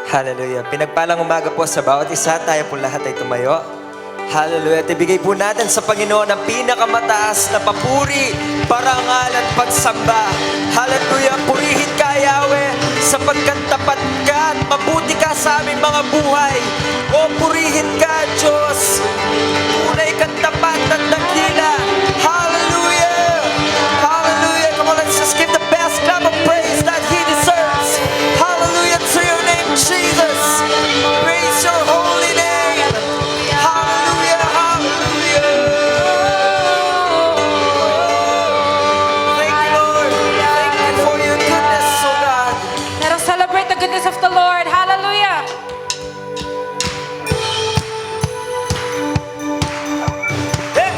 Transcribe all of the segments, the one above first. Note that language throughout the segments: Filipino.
Hallelujah. Pinagpalang umaga po sa bawat isa. Tayo po lahat ay tumayo. Hallelujah. At ibigay po natin sa Panginoon ang pinakamataas na papuri, parangal at pagsamba. Hallelujah. Purihin ka, Yahweh, sapagkat tapat ka at mabuti ka sa aming mga buhay. O purihin ka, Diyos. Tunay kang tapat at dakila. Hallelujah. Hallelujah. Come on, let's just give the best clap of praise that He deserves. Hallelujah to your name, Jesus. Praise your holy name. Hallelujah, hallelujah. Thank you, Lord. Thank you for your goodness, oh God. Let us celebrate the goodness of the Lord. Hallelujah. Hey.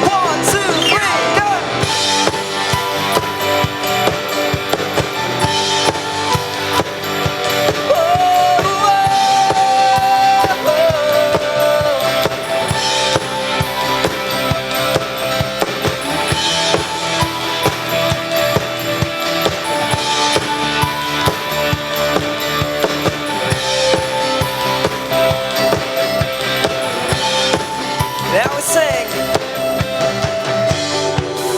One, two, three, go! Now we sing.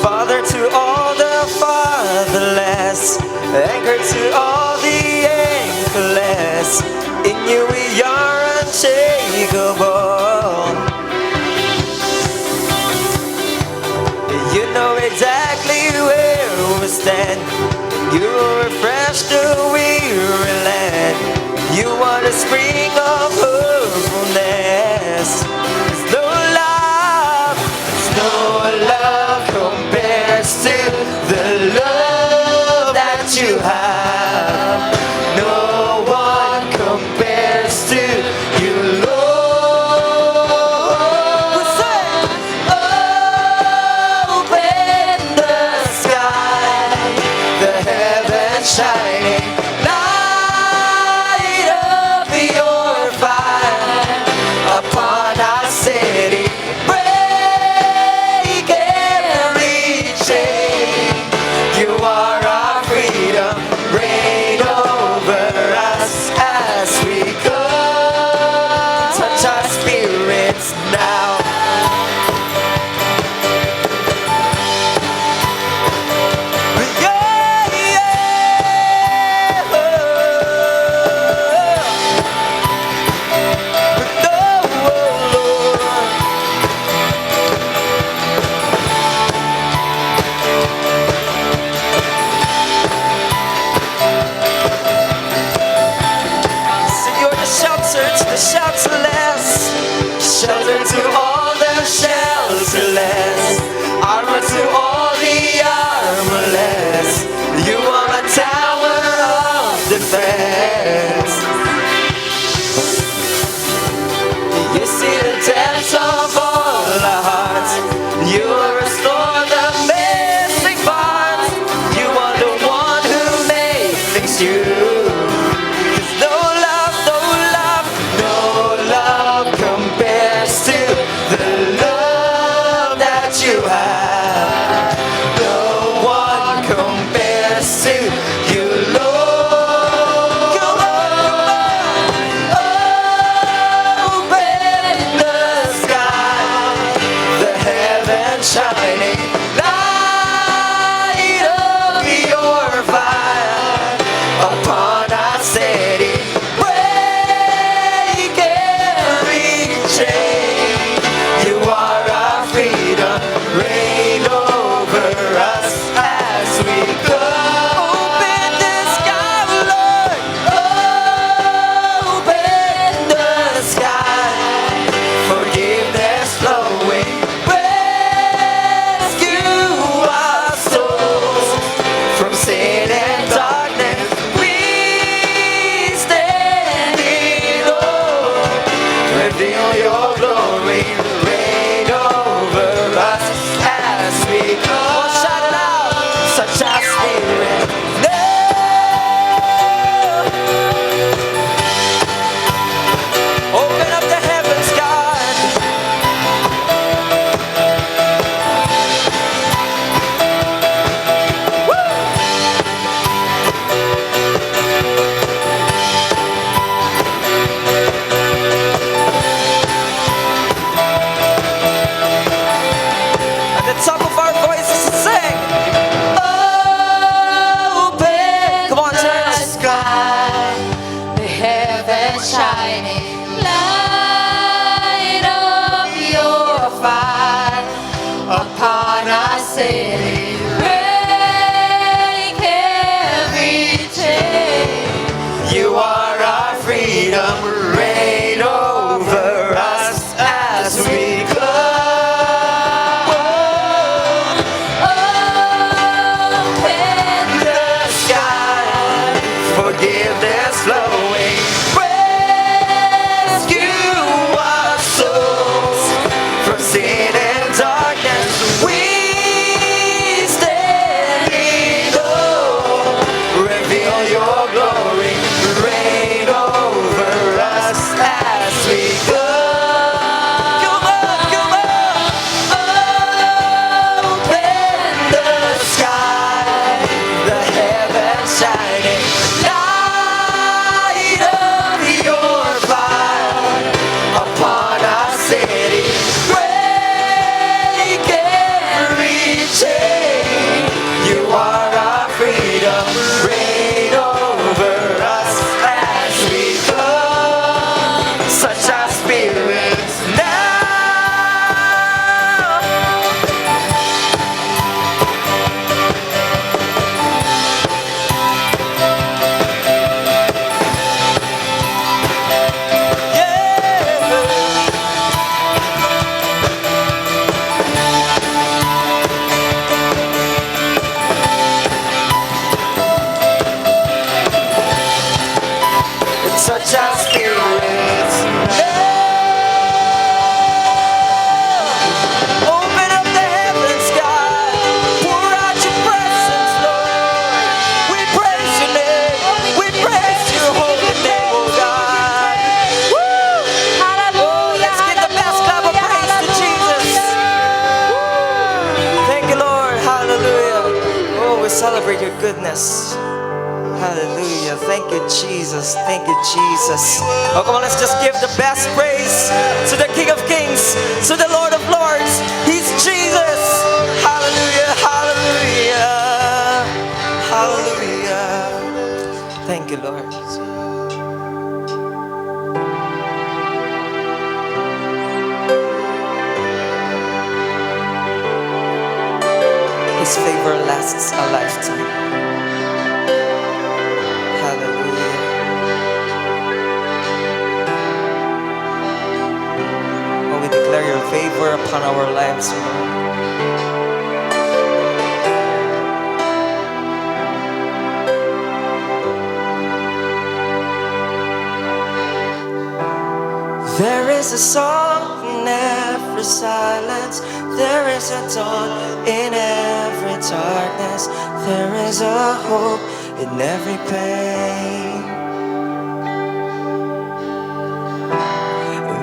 Father to all the fatherless, anchor to all the anchorless. In you we are unshakable. You know exactly where we stand. You will refresh the weary land. You are the spring of hopefulness. No love compares to the love that you have. No one compares to you, Lord. We say, open the sky, the heavens shining, light up your fire upon our city. You are our freedom, reign over us as we go. Touch our spirits now. Yeah, yeah. Oh, Lord. Shelter to the shelterless, shelter to all the shelterless, armor to all the armorless. You are my tower of defense. You see the depths of all our hearts. You will restore the missing parts. You are the one who made things new. No love compares to the shining. Light up your fire upon our city. Break every chain. You are our freedom, reign over us as we go. Open The sky, forgiveness flowing, rescue our souls from sin and darkness. We stand in awe, reveal your glory, reign over us as we go. Come on, come on. Open the sky, the heavens shining. Light up your fire upon our city. Break every chain. You are our freedom. Reign over us as we go. Such our spirits now. Yeah. Such our spirits. Open up the heaven sky. Pour out your presence, Lord. We praise your name. We praise your holy name, oh God. Woo! Oh, Hallelujah. let's give the best clap of praise to Jesus. Thank you, Lord. Hallelujah. Oh, we celebrate your goodness. Hallelujah. Thank you, Jesus. Thank you, Jesus. Oh, come on, let's just give the best praise to the King of Kings, to the Lord of Lords. He's Jesus. Hallelujah. Hallelujah. Hallelujah. Thank you, Lord. His favor lasts a lifetime. Hallelujah. Oh, we declare your favor upon our lives, Lord. There is a song in every silence. There is a dawn in every darkness. There is a hope in every pain.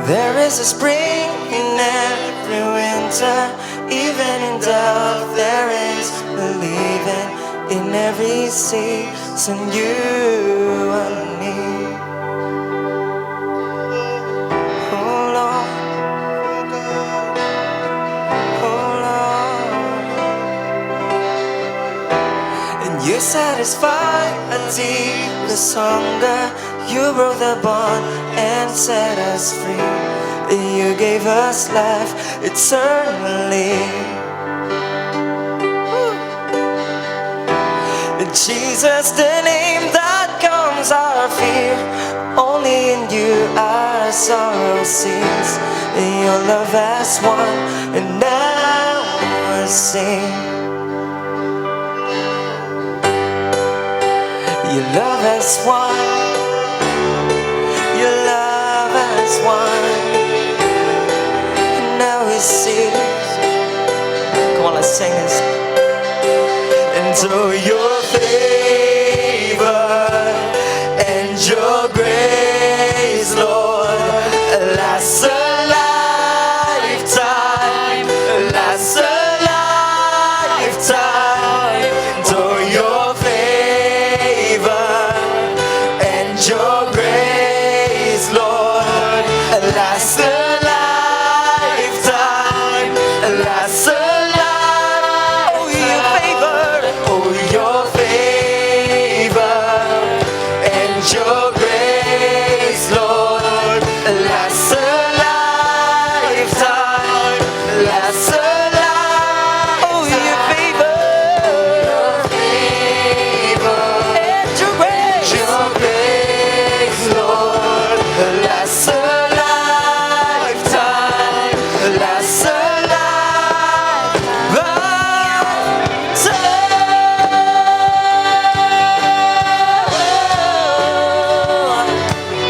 There is a spring in every winter. Even in doubt, there is believing in every season. You and me. Oh Lord, oh Lord. And you satisfy a deepest hunger. You broke the bond and set us free. You gave us life eternally. Jesus, the name that calms our fear. Only in you our sorrow cease. Your love has won, and now I sing. Your love has won. Your love has won. And now we see. Come on, let's sing this. And so your favor and your grace, Lord, lasts a lifetime, lasts a lifetime. So your favor and your grace, Lord, lasts a lifetime, lasts a your favor and your grace. lasts a lifetime, lasts a lifetime. Oh, your favor, and your grace, Lord, lasts a lifetime, lasts a lifetime.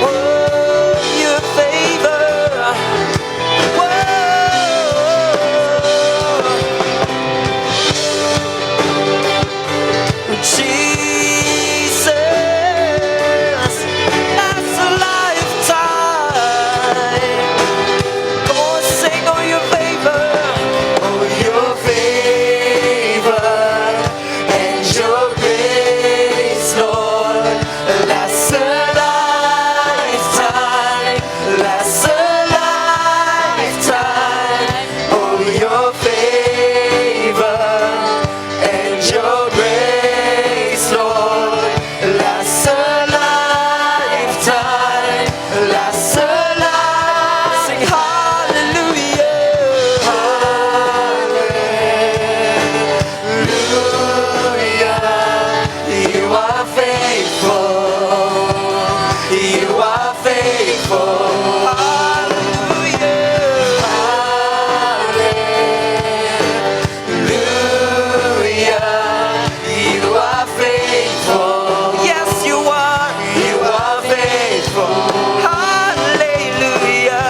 Oh, your favor. Jesus, that's a lifetime. Come on, sing, oh, your favor, and your grace, Lord, lasts a lifetime, lasts a lifetime. Oh, your favor and your grace, Lord, lasts a lifetime, lasts a lifetime. Sing hallelujah, hallelujah. You are faithful, you are faithful. Hallelujah, hallelujah. You are faithful. Yes, you are. You are faithful. Hallelujah.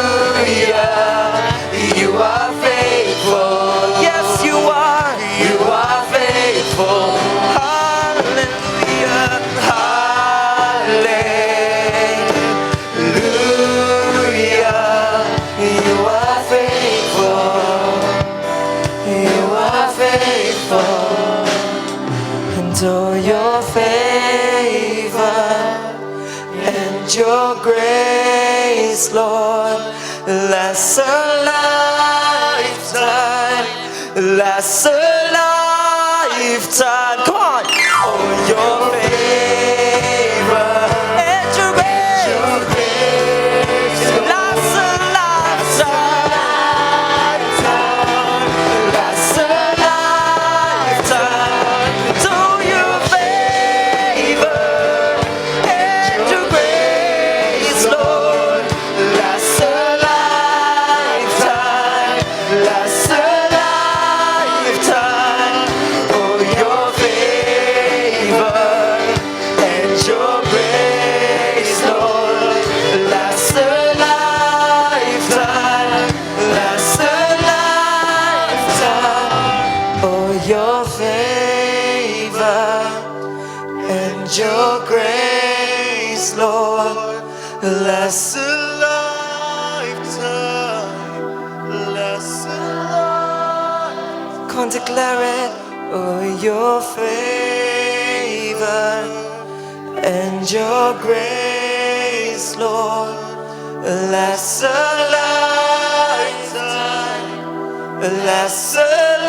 Hallelujah. You are faithful. Yes, you are. You are faithful. Hallelujah. Hallelujah. You are faithful. You are faithful, and oh, your favor and your grace, Lord, lasts a lifetime, lasts a lifetime. Come on, oh, your favor and your grace, lasts a lifetime, lasts a lifetime. So your favor and your grace, Lord, lasts a lifetime, lasts a lifetime. Oh, your favor and your grace, Lord, lasts a lifetime, lasts a lifetime. Oh, your favor and your grace, Lord, lasts a lifetime, lasts a lifetime. Come on, declare it. Oh, your favor and your grace, Lord, lasts a lifetime, lasts a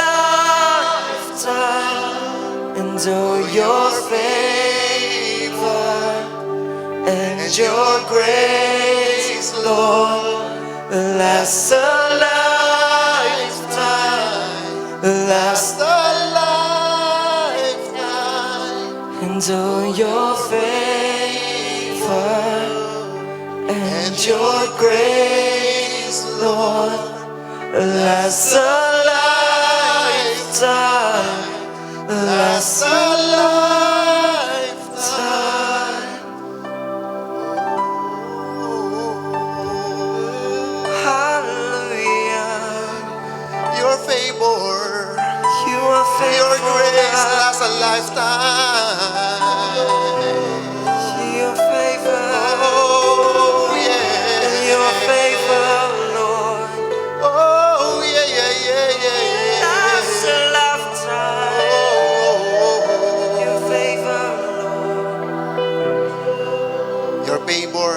lifetime. And oh, your favor and your grace, Lord, lasts a lifetime, lasts a lifetime. And oh, your favor and your grace, Lord, lasts a lifetime, lasts a lifetime. Hallelujah. Your favor, You are faithful. your grace God. lasts a lifetime. Your favor. Oh yeah. Your favor, Lord. Oh yeah, yeah, yeah, yeah, yeah. Lasts a lifetime. Your Oh, favor, Lord. your favor,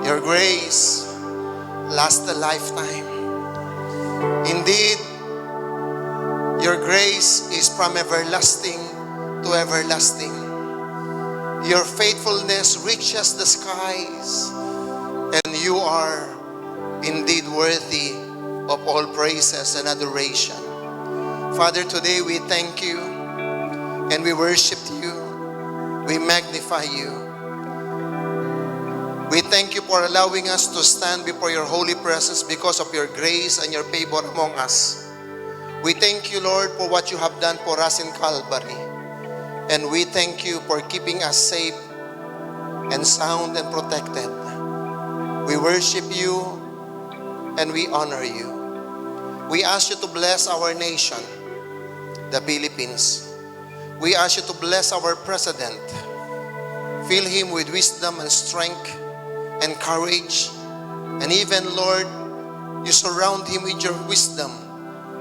your grace lasts a lifetime. Indeed, your grace is from everlasting to everlasting. Your faithfulness reaches the skies, and you are indeed worthy of all praises and adoration. Father, today we thank you and we worship you. We magnify you. We thank you for allowing us to stand before your holy presence because of your grace and your favor among us. We thank you, Lord, for what you have done for us in Calvary. And we thank you for keeping us safe and sound and protected. We worship you and we honor you. We ask you to bless our nation, the Philippines. We ask you to bless our president. Fill him with wisdom and strength and courage. And even, Lord, you surround him with your wisdom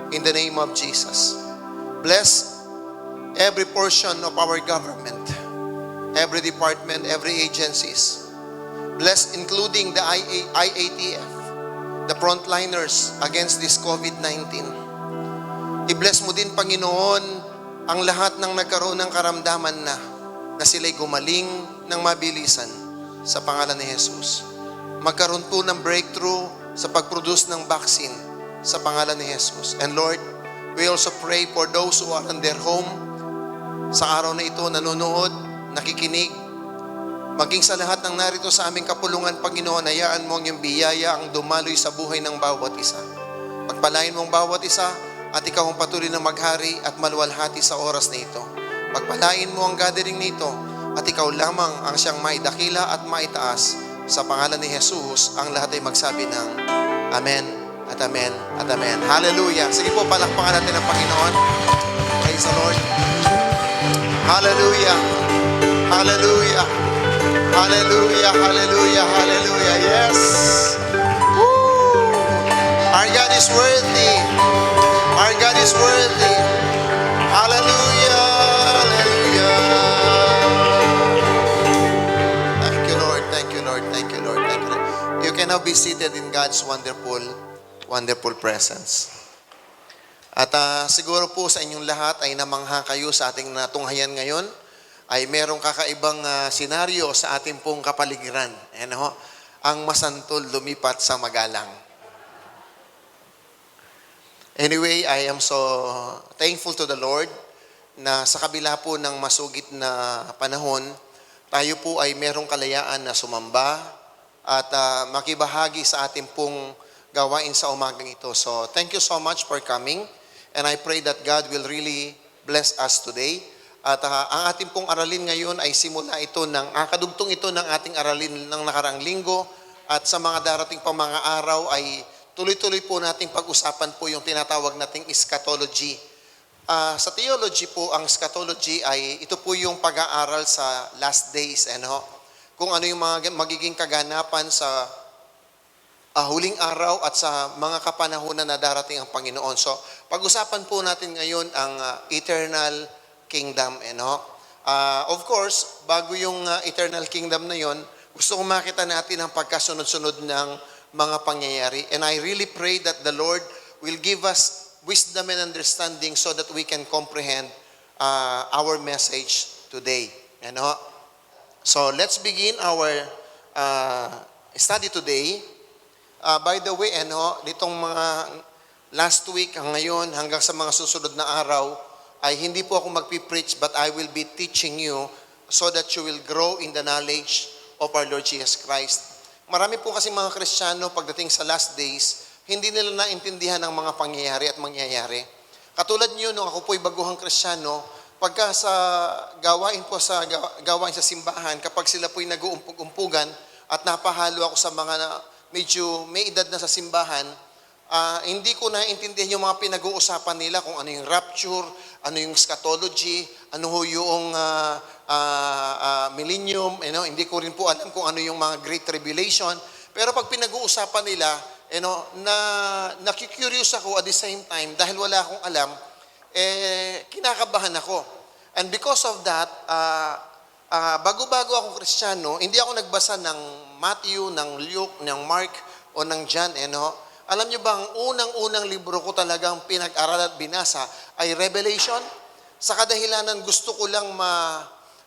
in the name of Jesus. Bless every portion of our government, every department, every agencies. Bless including the IATF, the frontliners against this COVID-19. I-bless mo din, Panginoon, ang lahat ng nagkaroon ng karamdaman na sila'y gumaling ng mabilisan sa pangalan ni Jesus. Magkaroon po ng breakthrough sa pag-produce ng vaccine sa pangalan ni Jesus. And Lord, we also pray for those who are in their home sa araw na ito, nanonood, nakikinig, maging sa lahat ng narito sa aming kapulungan, Panginoon, hayaan mo ang iyong biyaya ang dumaloy sa buhay ng bawat isa. Pagpalain mo ang bawat isa at ikaw ang patuloy na maghari at maluwalhati sa oras na ito. Pagpalain mo ang gathering nito at ikaw lamang ang siyang maidakila at maitaas. Sa pangalan ni Jesus, ang lahat ay magsabi ng Amen at Amen at Amen. Hallelujah. Sige po, palakpakan natin ang Panginoon. Praise the Lord. Hallelujah. Hallelujah. Hallelujah. Hallelujah. Hallelujah. Yes. Woo. Our God is worthy. Our God is worthy. Hallelujah. Hallelujah. Thank you, Lord. Thank you, Lord. Thank you, Lord. Thank you, Lord. You can now be seated in God's wonderful presence. At siguro po sa inyong lahat ay namangha kayo sa ating natunghayan ngayon ay merong kakaibang senaryo sa ating pong kapaligiran. Ano? Ang masantol lumipat sa magalang. Anyway, I am so thankful to the Lord na sa kabila po ng masugid na panahon, tayo po ay merong kalayaan na sumamba at makibahagi sa ating pong gawain sa umagang ito. So, thank you so much for coming. And I pray that God will really bless us today. At ang ating pong aralin ngayon ay simula ito kadugtong ito ng ating aralin ng nakaraang linggo. At sa mga darating pang mga araw ay tuloy-tuloy po nating pag-usapan po yung tinatawag nating eschatology. Sa theology po, ang eschatology ay ito po yung pag-aaral sa last days. Kung ano yung mga magiging kaganapan sa huling araw at sa mga kapanahunan na darating ang Panginoon. So, pag-usapan po natin ngayon ang eternal kingdom. Of course, bago yung eternal kingdom na yon, gusto kong makita natin ang pagkasunod-sunod ng mga pangyayari. And I really pray that the Lord will give us wisdom and understanding so that we can comprehend our message today. So, let's begin our study today. By the way, nitong mga last week, ngayon, hanggang sa mga susunod na araw, ay hindi po ako magpipreach, but I will be teaching you so that you will grow in the knowledge of our Lord Jesus Christ. Marami po kasi mga Kristiyano, pagdating sa last days, hindi nila naintindihan ang mga pangyayari at mangyayari. Katulad niyo, nung ako po'y baguhang Kristiyano, pagka sa gawain sa simbahan, kapag sila po'y nag-uumpog-umpugan at napahalo ako sa mga medyo may edad na sa simbahan, hindi ko naintindihan yung mga pinag-uusapan nila kung ano yung rapture, ano yung eschatology, ano yung millennium, hindi ko rin po alam kung ano yung mga great tribulation. Pero pag pinag-uusapan nila, nakikurious ako at the same time, dahil wala akong alam, kinakabahan ako. And because of that, bago-bago akong Kristiyano, hindi ako nagbasa ng Matthew, ng Luke, ng Mark, o ng John. Alam niyo ba, ang unang-unang libro ko talagang pinag-aral at binasa ay Revelation. Sa kadahilanan, gusto ko lang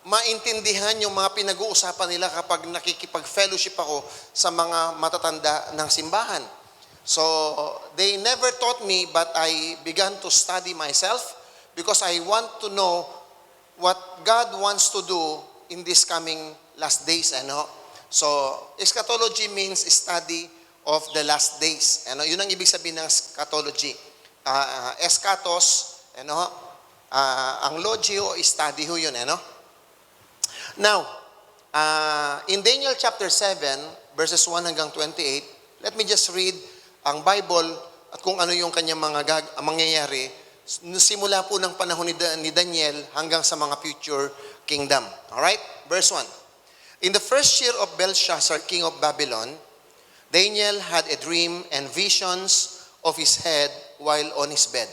maintindihan yung mga pinag-uusapan nila kapag nakikipag-fellowship ako sa mga matatanda ng simbahan. So, they never taught me, but I began to study myself because I want to know what God wants to do in these coming last days. Ano? So, eschatology means study of the last days. Ano? Yun ang ibig sabihin ng eschatology. Eschatos, ano? Ang logio, study ho yun. Ano? Now, in Daniel chapter 7, verses 1 hanggang 28, let me just read ang Bible at kung ano yung kanyang mga mangyayari simula po ng panahon ni Daniel hanggang sa mga future kingdom. Alright? Verse 1. In the first year of Belshazzar, king of Babylon, Daniel had a dream and visions of his head while on his bed.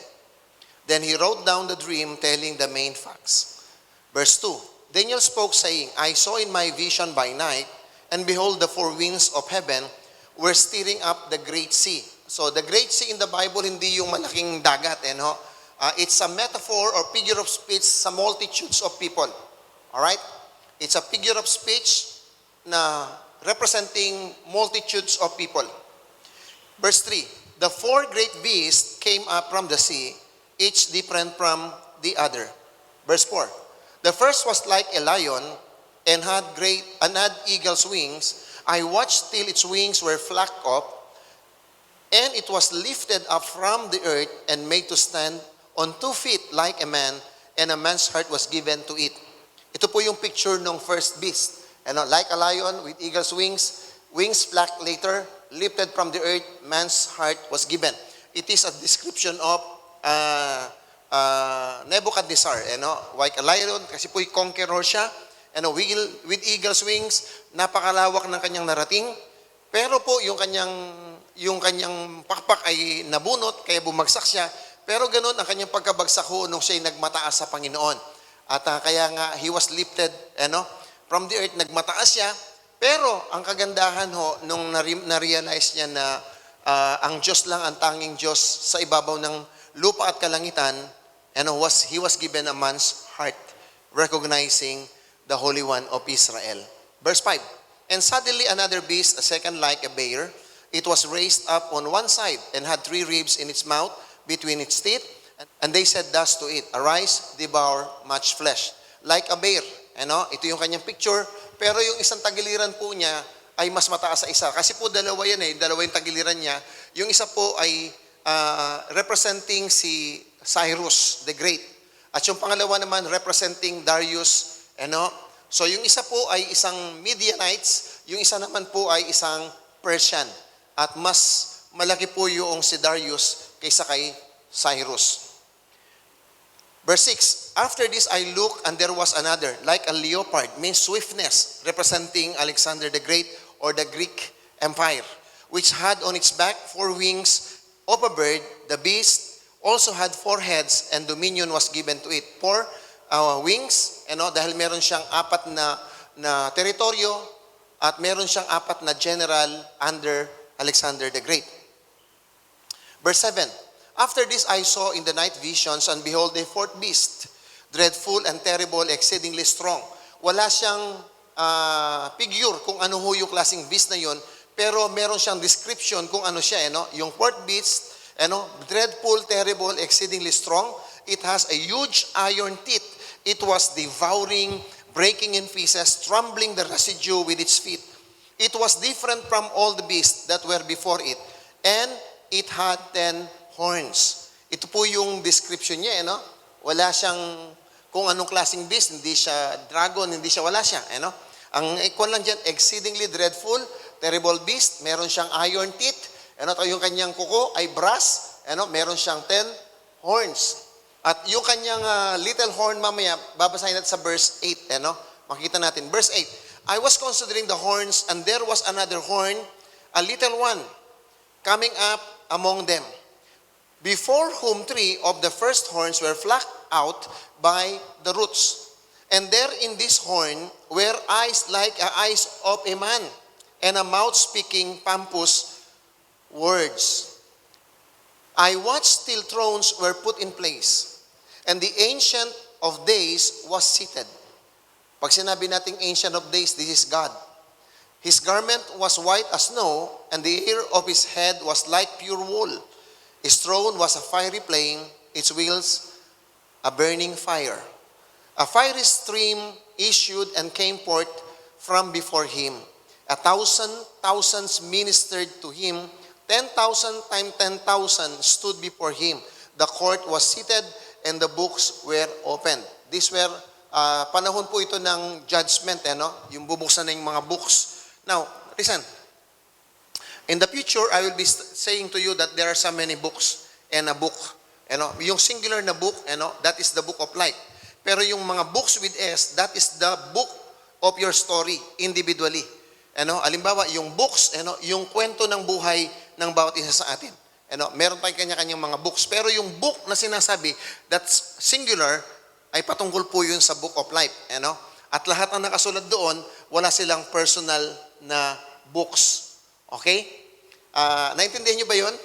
Then he wrote down the dream, telling the main facts. Verse 2. Daniel spoke, saying, I saw in my vision by night, and behold, the four winds of heaven were stirring up the great sea. So the great sea in the Bible, hindi yung malaking dagat. No? It's a metaphor or figure of speech sa multitudes of people. Alright? It's a figure of speech na representing multitudes of people. Verse 3, the four great beasts came up from the sea, each different from the other. Verse 4, the first was like a lion and had eagle's wings. I watched till its wings were flapped up, and it was lifted up from the earth and made to stand on 2 feet like a man, and a man's heart was given to it. Ito po yung picture ng first beast. Like a lion with eagle's wings, wings flapped later, lifted from the earth, man's heart was given. It is a description of Nebuchadnezzar, like a lion, kasi po'y conqueror siya, with eagle's wings, napakalawak ng kanyang narating, pero po yung kanyang pakpak ay nabunot, kaya bumagsak siya, pero ganun ang kanyang pagkabagsak ho nung siya'y nagmataas sa Panginoon. At kaya nga, he was lifted, from the earth, nagmataas siya, pero ang kagandahan ho, nung na-realize niya na ang Diyos lang ang tanging Diyos sa ibabaw ng lupa at kalangitan, he was given a man's heart, recognizing the Holy One of Israel. Verse 5, and suddenly another beast, a second like a bear, it was raised up on one side and had 3 ribs in its mouth between its teeth, and they said thus to it, arise, devour much flesh. Like a bear, ito yung kanyang picture, pero yung isang tagiliran po niya ay mas mataas sa isa. Kasi po dalawa yan dalawa yung tagiliran niya. Yung isa po ay representing si Cyrus the Great. At yung pangalawa naman representing Darius. So yung isa po ay isang Midianites, yung isa naman po ay isang Persian. At mas malaki po yung si Darius kaysa kay Cyrus. Verse 6, after this I looked, and there was another, like a leopard, means swiftness, representing Alexander the Great or the Greek Empire, which had on its back 4 wings of a bird. The beast also had 4 heads, and dominion was given to it. 4 wings, dahil meron siyang 4 na teritoryo, at meron siyang 4 na general under Alexander the Great. Verse 7, after this I saw in the night visions, and behold, a 4th beast, dreadful and terrible, exceedingly strong. Wala siyang figure kung ano ho yung klaseng beast na yon, pero meron siyang description kung ano siya. Yung 4th beast, dreadful, terrible, exceedingly strong. It has a huge iron teeth. It was devouring, breaking in pieces, trampling the residue with its feet. It was different from all the beasts that were before it, and it had 10 horns. Ito po yung description niya, Wala siyang kung anong klaseng beast, hindi siya dragon, hindi siya, wala siya, Ang ikon lang dyan, exceedingly dreadful, terrible beast, meron siyang iron teeth, yung kanyang kuko ay brass, meron siyang 10 horns. At yung kanyang little horn mamaya, babasahin natin sa verse 8, Makikita natin, verse 8, I was considering the horns, and there was another horn, a little one, coming up among them, before whom 3 of the first horns were plucked out by the roots. And there in this horn were eyes like the eyes of a man, and a mouth speaking pompous words. I watched till thrones were put in place, and the Ancient of Days was seated. Pag sinabi nating Ancient of Days, this is God. His garment was white as snow, and the hair of his head was like pure wool. His throne was a fiery flame, its wheels a burning fire. A fiery stream issued and came forth from before him. 1,000 ministered to him. 10,000 times 10,000 stood before him. The court was seated and the books were opened. These were, panahon po ito ng judgment, yung bubuksan na yung mga books. Now, listen. In the future, I will be saying to you that there are so many books and a book. Yung singular na book, that is the book of life. Pero yung mga books with S, that is the book of your story individually. Alimbawa, yung books, yung kwento ng buhay ng bawat isa sa atin. Meron tayong kanya-kanyang mga books. Pero yung book na sinasabi, that's singular, ay patungkol po yun sa book of life. At lahat ng nakasulat doon, wala silang personal na books. Okay? Naintindihan nyo ba yun?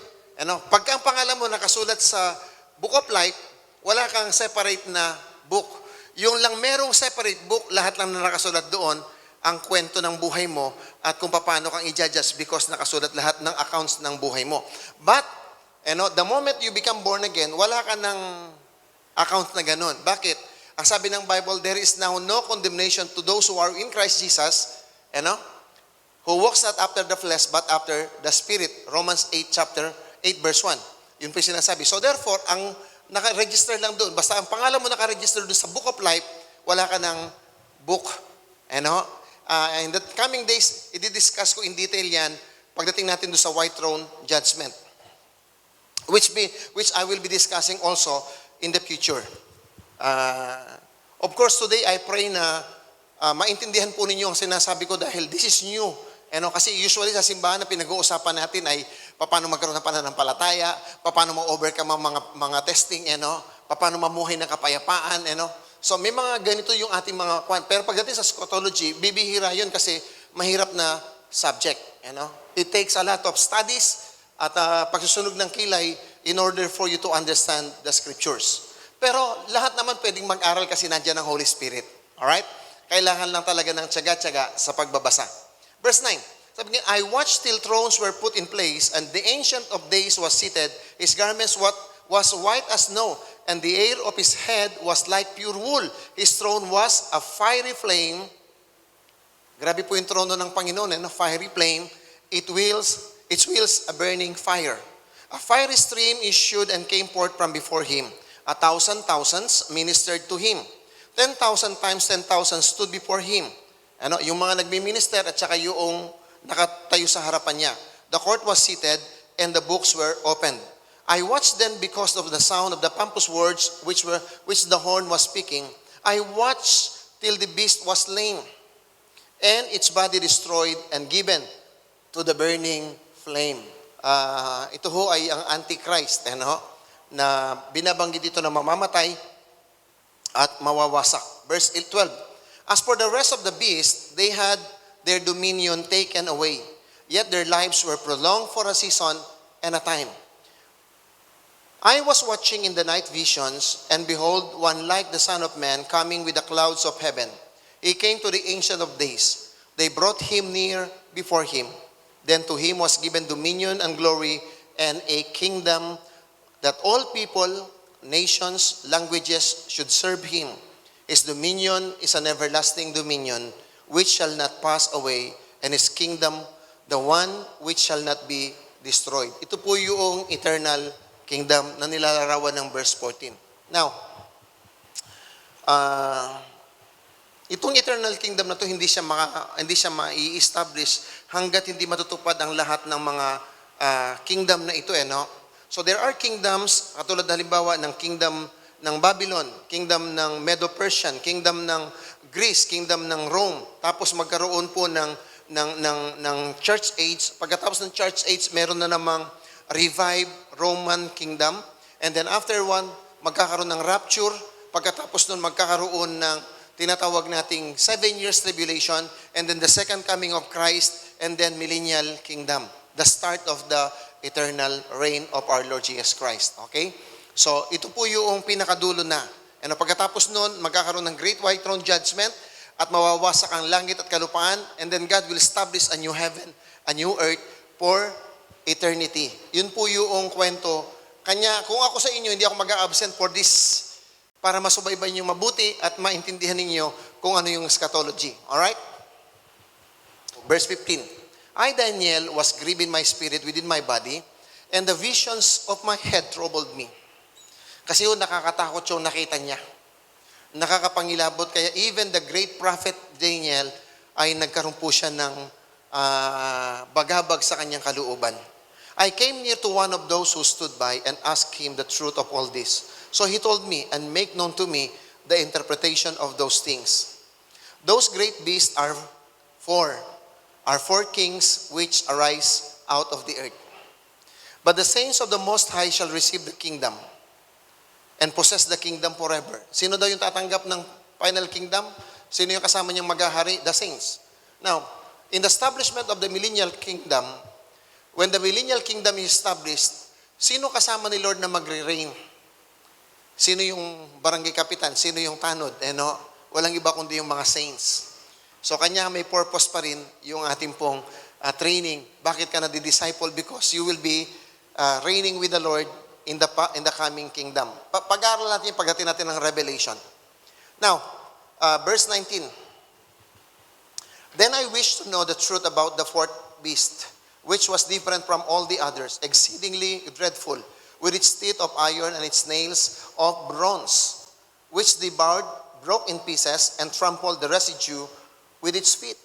Pagka ang pangalan mo nakasulat sa book of life, wala kang separate na book. Yung lang merong separate book, lahat lang na nakasulat doon, ang kwento ng buhay mo at kung paano kang i-judge because nakasulat lahat ng accounts ng buhay mo. But, the moment you become born again, wala ka ng account na ganun. Bakit? Ang sabi ng Bible, there is now no condemnation to those who are in Christ Jesus, who walks not after the flesh but after the Spirit. Romans 8 chapter 8 verse 1. Yun po yung sinasabi. So therefore, ang naka-register lang doon, basta ang pangalan mo naka-register doon sa book of life, wala ka ng book. In the coming days, i-discuss ko in detail yan pagdating natin doon sa white throne judgment. Which I will be discussing also in the future. Of course, today I pray na maintindihan po ninyo ang sinasabi ko dahil this is new. Kasi usually sa simbahan na pinag-uusapan natin ay paano magkaroon ng pananampalataya, paano ma-overcome ang mga testing, paano mamuhay ng kapayapaan, So may mga ganito yung ating mga kwan. Pero pagdating sa scotology, bibihira yun kasi mahirap na subject. It takes a lot of studies at pagsusunog ng kilay in order for you to understand the scriptures. Pero lahat naman pwedeng mag-aral kasi nandiyan ang Holy Spirit. Alright? Kailangan lang talaga ng tiyaga-tiyaga sa pagbabasa. Verse 9. Sabi niya, I watched till thrones were put in place, and the Ancient of Days was seated. His garments was white as snow, and the hair of his head was like pure wool. His throne was a fiery flame. Grabe po yung trono ng Panginoon, fiery flame. Its wheels a burning fire. A fiery stream issued and came forth from before him. 1,000 ministered to him. 10,000 times 10,000 stood before him. Yung mga nagmi-minister at saka yung nakatayo sa harapan niya. The court was seated and the books were opened. I watched then because of the sound of the pompous words which the horn was speaking. I watched till the beast was slain and its body destroyed and given to the burning flame. Ito ho ay ang Antichrist, na binabanggit dito na mamamatay at mawawasak. Verse 12. As for the rest of the beasts, they had their dominion taken away, yet their lives were prolonged for a season and a time. I was watching in the night visions, and behold, one like the Son of Man coming with the clouds of heaven. He came to the Ancient of Days. They brought him near before him. Then to him was given dominion and glory and a kingdom that all people, nations, languages should serve him. His dominion is an everlasting dominion which shall not pass away, and his kingdom the one which shall not be destroyed. Ito po yung eternal kingdom na nilalarawan ng verse 14. Now, itong eternal kingdom na to hindi siya mai-establish hanggat hindi matutupad ang lahat ng mga kingdom na ito, So there are kingdoms, katulad halimbawa ng kingdom ng Babylon, kingdom ng Medo-Persian, kingdom ng Greece, kingdom ng Rome. Tapos magkaroon po ng church age. Pagkatapos ng church age, meron na namang revived Roman kingdom. And then after one, magkakaroon ng rapture. Pagkatapos nun, magkakaroon ng tinatawag nating 7 years tribulation. And then the second coming of Christ. And then millennial kingdom. The start of the eternal reign of our Lord Jesus Christ. Okay? So, ito po yung pinakadulo na. Pagkatapos nun, magkakaroon ng Great White Throne Judgment. at mawawasak ang langit at kalupaan, and then God will establish a new heaven, a new earth for eternity. Yun po yung kwento. Kanya, kung ako sa inyo, hindi ako mag-a-absent for this para masubaybay niyo mabuti at maintindihan ninyo kung ano yung eschatology. Alright? Verse 15. I, Daniel, was grieved in my spirit within my body, and the visions of my head troubled me. Kasi yun, nakakatakot yung nakita niya. Nakakapangilabot. Kaya even the great prophet Daniel ay nagkaroon po siya ng bagabag sa kanyang kalooban. I came near to one of those who stood by and asked him the truth of all this. So he told me and make known to me the interpretation of those things. Those great beasts are four kings which arise out of the earth. But the saints of the Most High shall receive the kingdom and possess the kingdom forever. Sino daw yung tatanggap ng final kingdom? Sino yung kasama niyang maghahari? The saints. Now, in the establishment of the millennial kingdom, when the millennial kingdom is established, sino kasama ni Lord na magre-reign? Sino yung barangay kapitan? Sino yung tanod? Walang iba kundi yung mga saints. So kanya may purpose pa rin yung ating pong training. Bakit ka na-disciple? Because you will be reigning with the Lord in the coming kingdom. Pag-aaral natin yung pagdating natin ng Revelation. Now, verse 19. Then I wish to know the truth about the fourth beast, which was different from all the others, exceedingly dreadful, with its teeth of iron and its nails of bronze, which devoured, broke in pieces, and trampled the residue with its feet.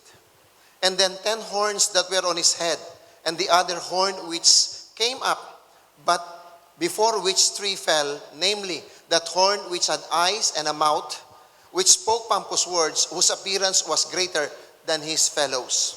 And then 10 horns that were on his head, and the other horn which came up, but before which 3 fell, namely, that horn which had eyes and a mouth, which spoke pompous words, whose appearance was greater than his fellows.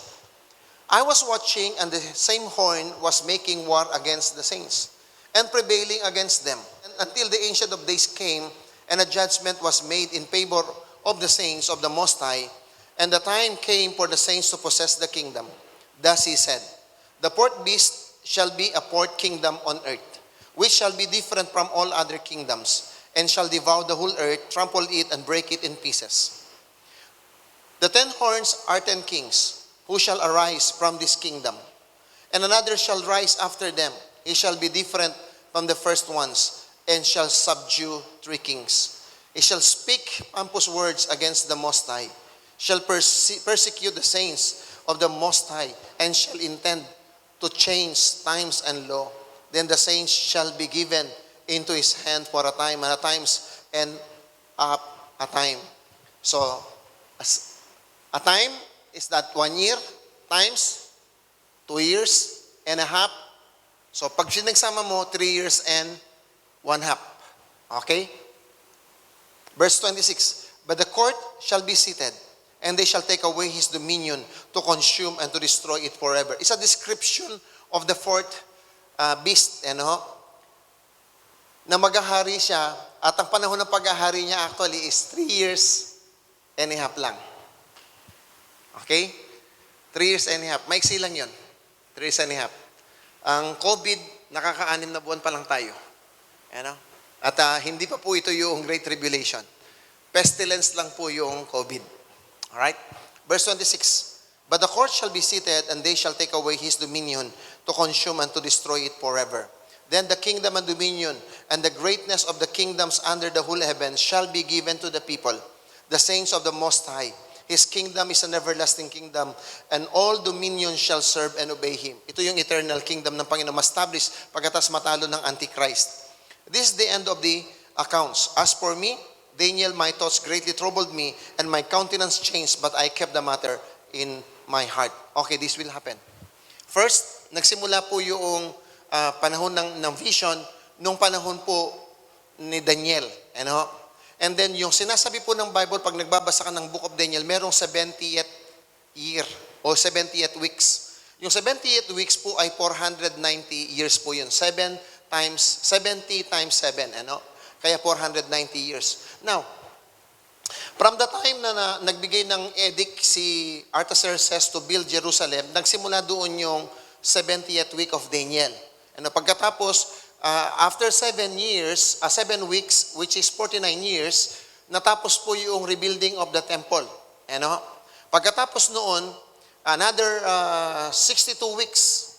I was watching, and the same horn was making war against the saints, and prevailing against them, until the Ancient of Days came, and a judgment was made in favor of the saints of the Most High, and the time came for the saints to possess the kingdom. Thus he said, the fourth beast shall be a fourth kingdom on earth, which shall be different from all other kingdoms, and shall devour the whole earth, trample it, and break it in pieces. The 10 horns are 10 kings, who shall arise from this kingdom, and another shall rise after them. He shall be different from the first ones, and shall subdue 3 kings. He shall speak pompous words against the Most High, shall persecute the saints of the Most High, and shall intend to change times and law. Then the saints shall be given into his hand for a time, and a times, and a time. So, a time is that 1 year times 2 years and a half. So, pag sinagsama mo, 3 years and 1/2. Okay? Verse 26. But the court shall be seated, and they shall take away his dominion to consume and to destroy it forever. It's a description of the fourth beast, na maghahari siya, at ang panahon ng paghahari niya actually is 3 years and a half lang. Okay? 3 years and a half. Maiksi lang yun. 3 years and a half. Ang COVID, nakaka-6 na buwan pa lang tayo. At hindi pa po ito yung Great Tribulation. Pestilence lang po yung COVID. Alright? Verse 26. But the court shall be seated, and they shall take away his dominion to consume and to destroy it forever. Then the kingdom and dominion and the greatness of the kingdoms under the whole heaven shall be given to the people, the saints of the Most High. His kingdom is an everlasting kingdom, and all dominion shall serve and obey him. Ito yung eternal kingdom ng Panginoon, ma-establish pagkatas matalo ng Antichrist. This is the end of the accounts. As for me, Daniel, my thoughts greatly troubled me, and my countenance changed, but I kept the matter in my heart. Okay, this will happen. First, nagsimula po yung panahon ng vision, nung panahon po ni Daniel. And then, yung sinasabi po ng Bible, pag nagbabasa ka ng Book of Daniel, merong 70th year o 70th weeks. Yung 70th weeks po ay 490 years po yun. 70 times 7. Kaya 490 years. Now, from the time na nagbigay ng edict si Artaxerxes to build Jerusalem, nagsimula doon yung 70th week of Daniel. Pagkatapos, after 7 weeks, which is 49 years, natapos po yung rebuilding of the temple. Ano? Pagkatapos noon, another 62 weeks.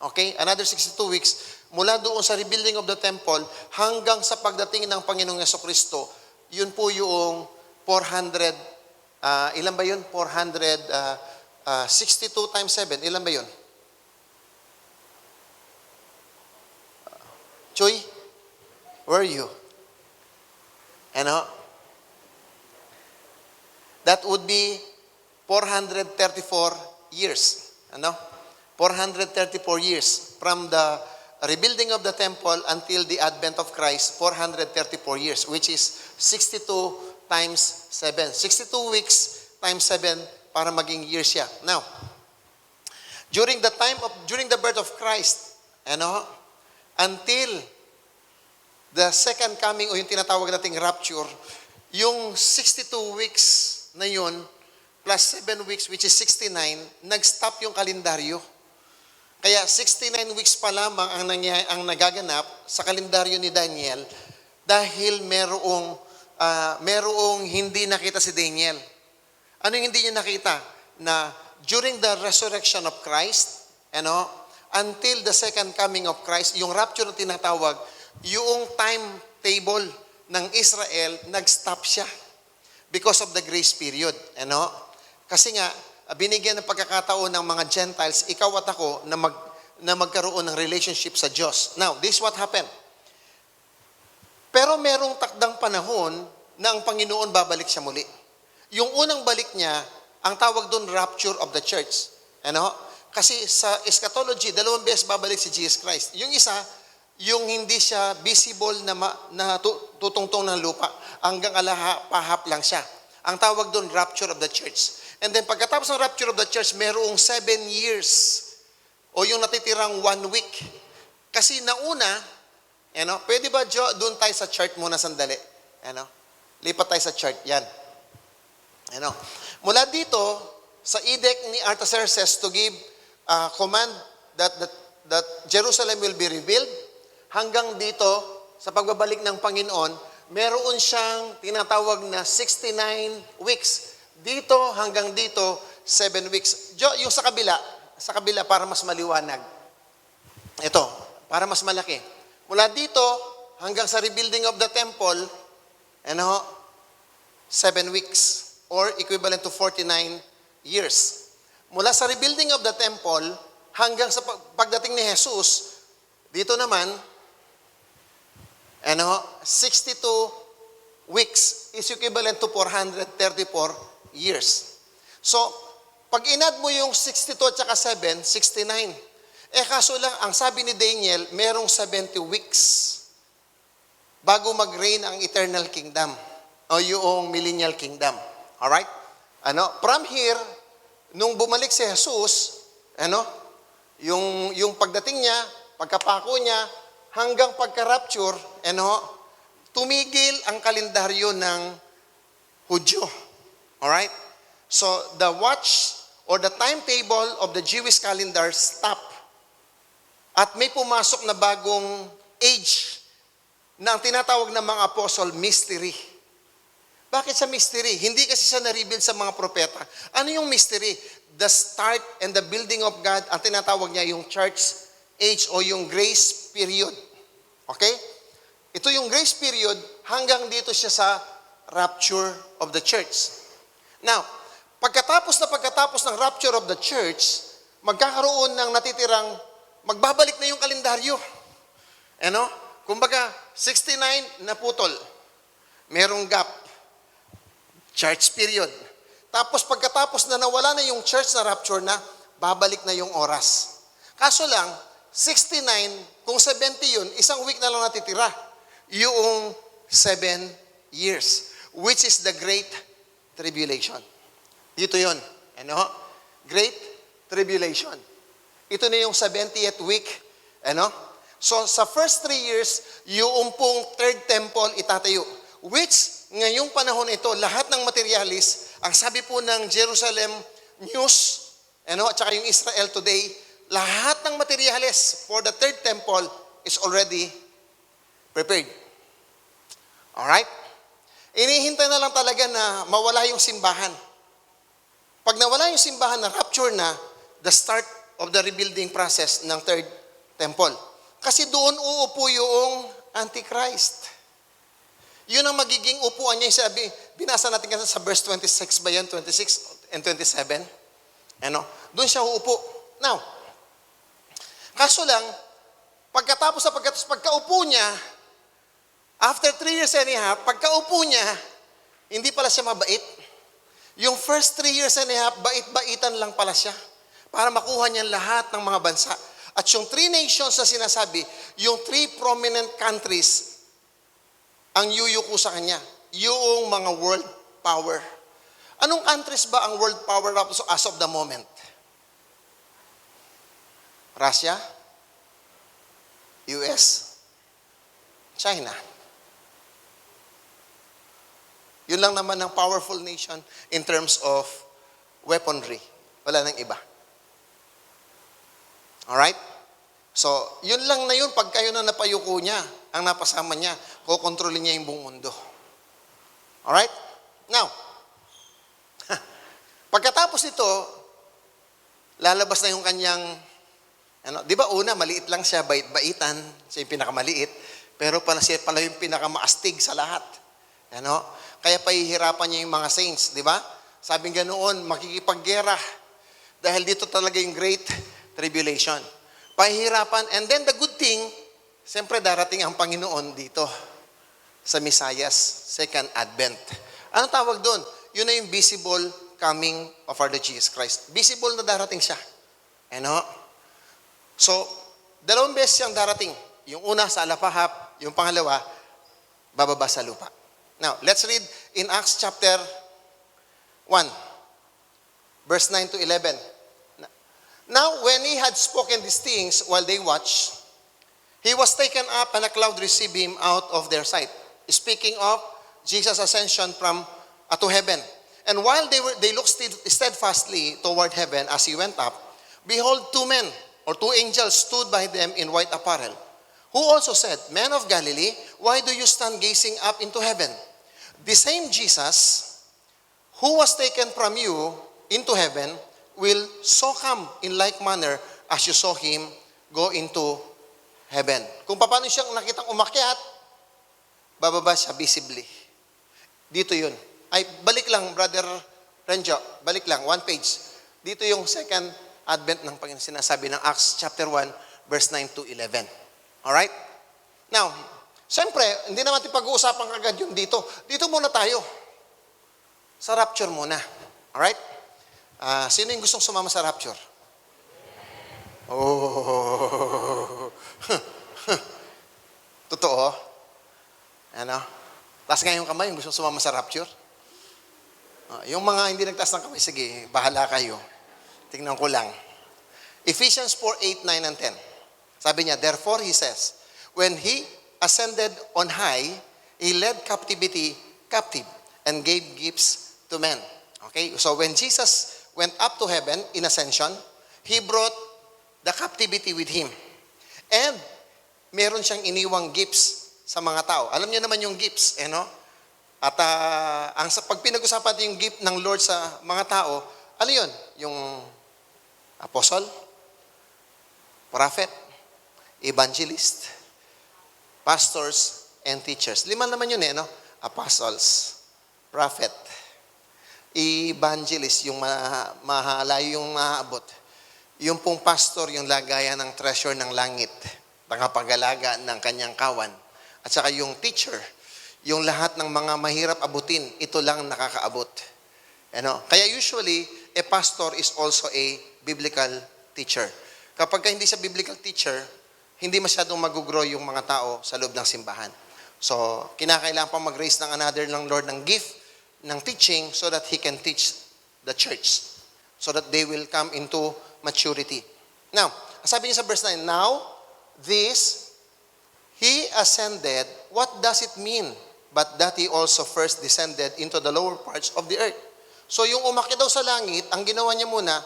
Okay? Another 62 weeks mula doon sa rebuilding of the temple hanggang sa pagdating ng Panginoong Yesukristo. Yun po yung 400, ilan ba yun? 462 times 7. Ilan ba yun? Choy, where are you? Ano? That would be 434 years. Ano? 434 years from the rebuilding of the temple until the advent of Christ, 434 years, which is 62 times 7. 62 weeks times 7 para maging years siya. Now, during the birth of Christ, ano, until the second coming o yung tinatawag nating rapture, yung 62 weeks na yun, plus 7 weeks, which is 69, nag-stop yung kalendaryo. Kaya 69 weeks pa lamang ang nagaganap sa kalendaryo ni Daniel dahil merong hindi nakita si Daniel. Ano yung hindi niya nakita? Na during the resurrection of Christ, until the second coming of Christ, yung rapture na tinatawag, yung timetable ng Israel, nag-stop siya because of the grace period. Kasi nga, binigyan ng pagkakataon ng mga Gentiles, ikaw at ako, na magkaroon ng relationship sa Diyos. Now, this is what happened. Pero merong takdang panahon na ang Panginoon babalik siya muli. Yung unang balik niya, ang tawag doon, rapture of the church. Kasi sa eschatology, 2 beses babalik si Jesus Christ. Yung isa, yung hindi siya visible na tutungtong ng lupa. Hanggang pahap lang siya. Ang tawag doon, rapture of the church. And then pagkatapos ng rapture of the church, merong 7 years o yung natitirang 1 week. Kasi nauna, pwede ba, Joe, doon tayo sa chart muna sandali? Lipat tayo sa chart. Yan. Mula dito, sa edict ni Artaxerxes to give command that Jerusalem will be rebuilt, hanggang dito, sa pagbabalik ng Panginoon, meron siyang tinatawag na 69 weeks. Dito hanggang dito, 7 weeks. Yung sa kabila para mas maliwanag. Ito, para mas malaki. Mula dito hanggang sa rebuilding of the temple, 7 weeks or equivalent to 49 years. Mula sa rebuilding of the temple hanggang sa pagdating ni Jesus, dito naman, 62 weeks is equivalent to 434 years. So, pag inad mo yung 62 at saka 7, 69. Kaso lang, ang sabi ni Daniel, merong 70 weeks bago mag-reign ang eternal kingdom o yung millennial kingdom. Alright? From here, nung bumalik si Jesus, yung pagdating niya, pagkapako niya, hanggang pagka-rapture, tumigil ang kalendaryo ng Hudyo. Alright? So, the watch or the timetable of the Jewish calendar stopped. At may pumasok na bagong age na ang tinatawag ng mga apostle, mystery. Bakit sa mystery? Hindi kasi siya na-reveal sa mga propeta. Ano yung mystery? The start and the building of God, ang tinatawag niya yung church age o yung grace period. Okay? Ito yung grace period, hanggang dito siya sa rapture of the church. Now, pagkatapos ng rapture of the church, magkakaroon ng natitirang, magbabalik na yung kalendaryo. Kumbaga, 69 na putol. Merong gap. Church period. Tapos pagkatapos na nawala na yung church na rapture na, babalik na yung oras. Kaso lang, 69, kung 70 yun, isang week na lang natitira. Yung 7 years, which is the Great Tribulation. Dito yun. Great Tribulation. Ito na yung 70th week. So, sa first 3 years, yung pong third temple itatayo. Which, ngayong panahon ito, lahat ng materialis, ang sabi po ng Jerusalem News, at saka yung Israel Today, lahat ng materialis for the third temple is already prepared. Alright? Inihintay na lang talaga na mawala yung simbahan. Pag nawala yung simbahan na rapture na, the start of the rebuilding process ng third temple. Kasi doon uupo yung Antichrist. Yun ang magiging upuan niya. Sabi, binasa natin kasi sa verse 26 ba yan? 26 and 27. Ano? Doon siya uupo. Now, kaso lang, pagkaupo niya, after 3 years and a half, pagkaupo niya, hindi pala siya mabait. Yung first 3 years and a half, bait-baitan lang pala siya para makuha niya lahat ng mga bansa. At yung 3 nations na sinasabi, yung 3 prominent countries ang yuyuko sa kanya. Yung mga world power. Anong countries ba ang world power as of the moment? Russia? US? China? Yun lang naman ang powerful nation in terms of weaponry. Wala nang iba. Alright? So, yun lang na yun. Pag kayo na napayuko niya, ang napasama niya, kukontrolin niya yung buong mundo. Alright? Now, pagkatapos nito, lalabas na yung kanyang, di ba una, maliit lang siya, bait-baitan, siya yung pinakamaliit, pero siya pala yung pinakamaastig sa lahat. Kaya pahihirapan niya yung mga saints, di ba? Sabi nga noon, makikipaggera. Dahil dito talaga yung great tribulation. Pahihirapan. And then the good thing, siyempre darating ang Panginoon dito sa Messiah's second advent. Anong tawag doon? Yun na yung visible coming of our Lord Jesus Christ. Visible na darating siya. So, 2 beses siyang darating. Yung una sa alapahap, yung pangalawa, bababa sa lupa. Now, let's read in Acts chapter 1, verse 9 to 11. Now, when he had spoken these things while they watched, he was taken up and a cloud received him out of their sight. Speaking of Jesus' ascension to heaven. And while they looked steadfastly toward heaven as he went up, behold, 2 men or 2 angels stood by them in white apparel, who also said, Men of Galilee, why do you stand gazing up into heaven? The same Jesus who was taken from you into heaven will so come in like manner as you saw him go into heaven. Kung paano siyang nakitang umakyat, bababa siya visibly. Dito yun. Ay, balik lang, Brother Renjo. Balik lang, 1 page. Dito yung second advent ng Panginoon sinasabi ng Acts chapter 1, verse 9 to 11. Alright? Now, siyempre, hindi naman pag-uusapan kagad yung dito. Dito muna tayo. Sa rapture muna. Alright? Sino yung gustong sumama sa rapture? Oh. Totoo? Taas nga yung kamay, yung gustong sumama sa rapture? Yung mga hindi nagtaas ng kamay, sige, bahala kayo. Tingnan ko lang. Ephesians 4, 8, 9, and 10. Sabi niya, therefore, he says, when he ascended on high, he led captivity captive and gave gifts to men. Okay? So when Jesus went up to heaven in ascension, he brought the captivity with him. And meron siyang iniwang gifts sa mga tao. Alam niyo naman yung gifts, At pag pinag-usapan natin yung gift ng Lord sa mga tao, ano yun? Yung apostle, prophet, evangelist, pastors, and teachers. 5 naman yun Apostles, prophet, evangelist, yung mahalayo yung maabot. Yung pong pastor, yung lagayan ng treasure ng langit, tagapag-alaga ng kanyang kawan. At saka yung teacher, yung lahat ng mga mahirap abutin, ito lang nakakaabot. Kaya usually, a pastor is also a biblical teacher. Kapag hindi siya biblical teacher, hindi masyadong mag-grow yung mga tao sa loob ng simbahan. So, kinakailangan pa mag-raise ng another ng Lord ng gift, ng teaching, so that He can teach the church. So that they will come into maturity. Now, sabi niya sa verse 9, now, this, He ascended, what does it mean? But that He also first descended into the lower parts of the earth. So yung umakyat daw sa langit, ang ginawa niya muna,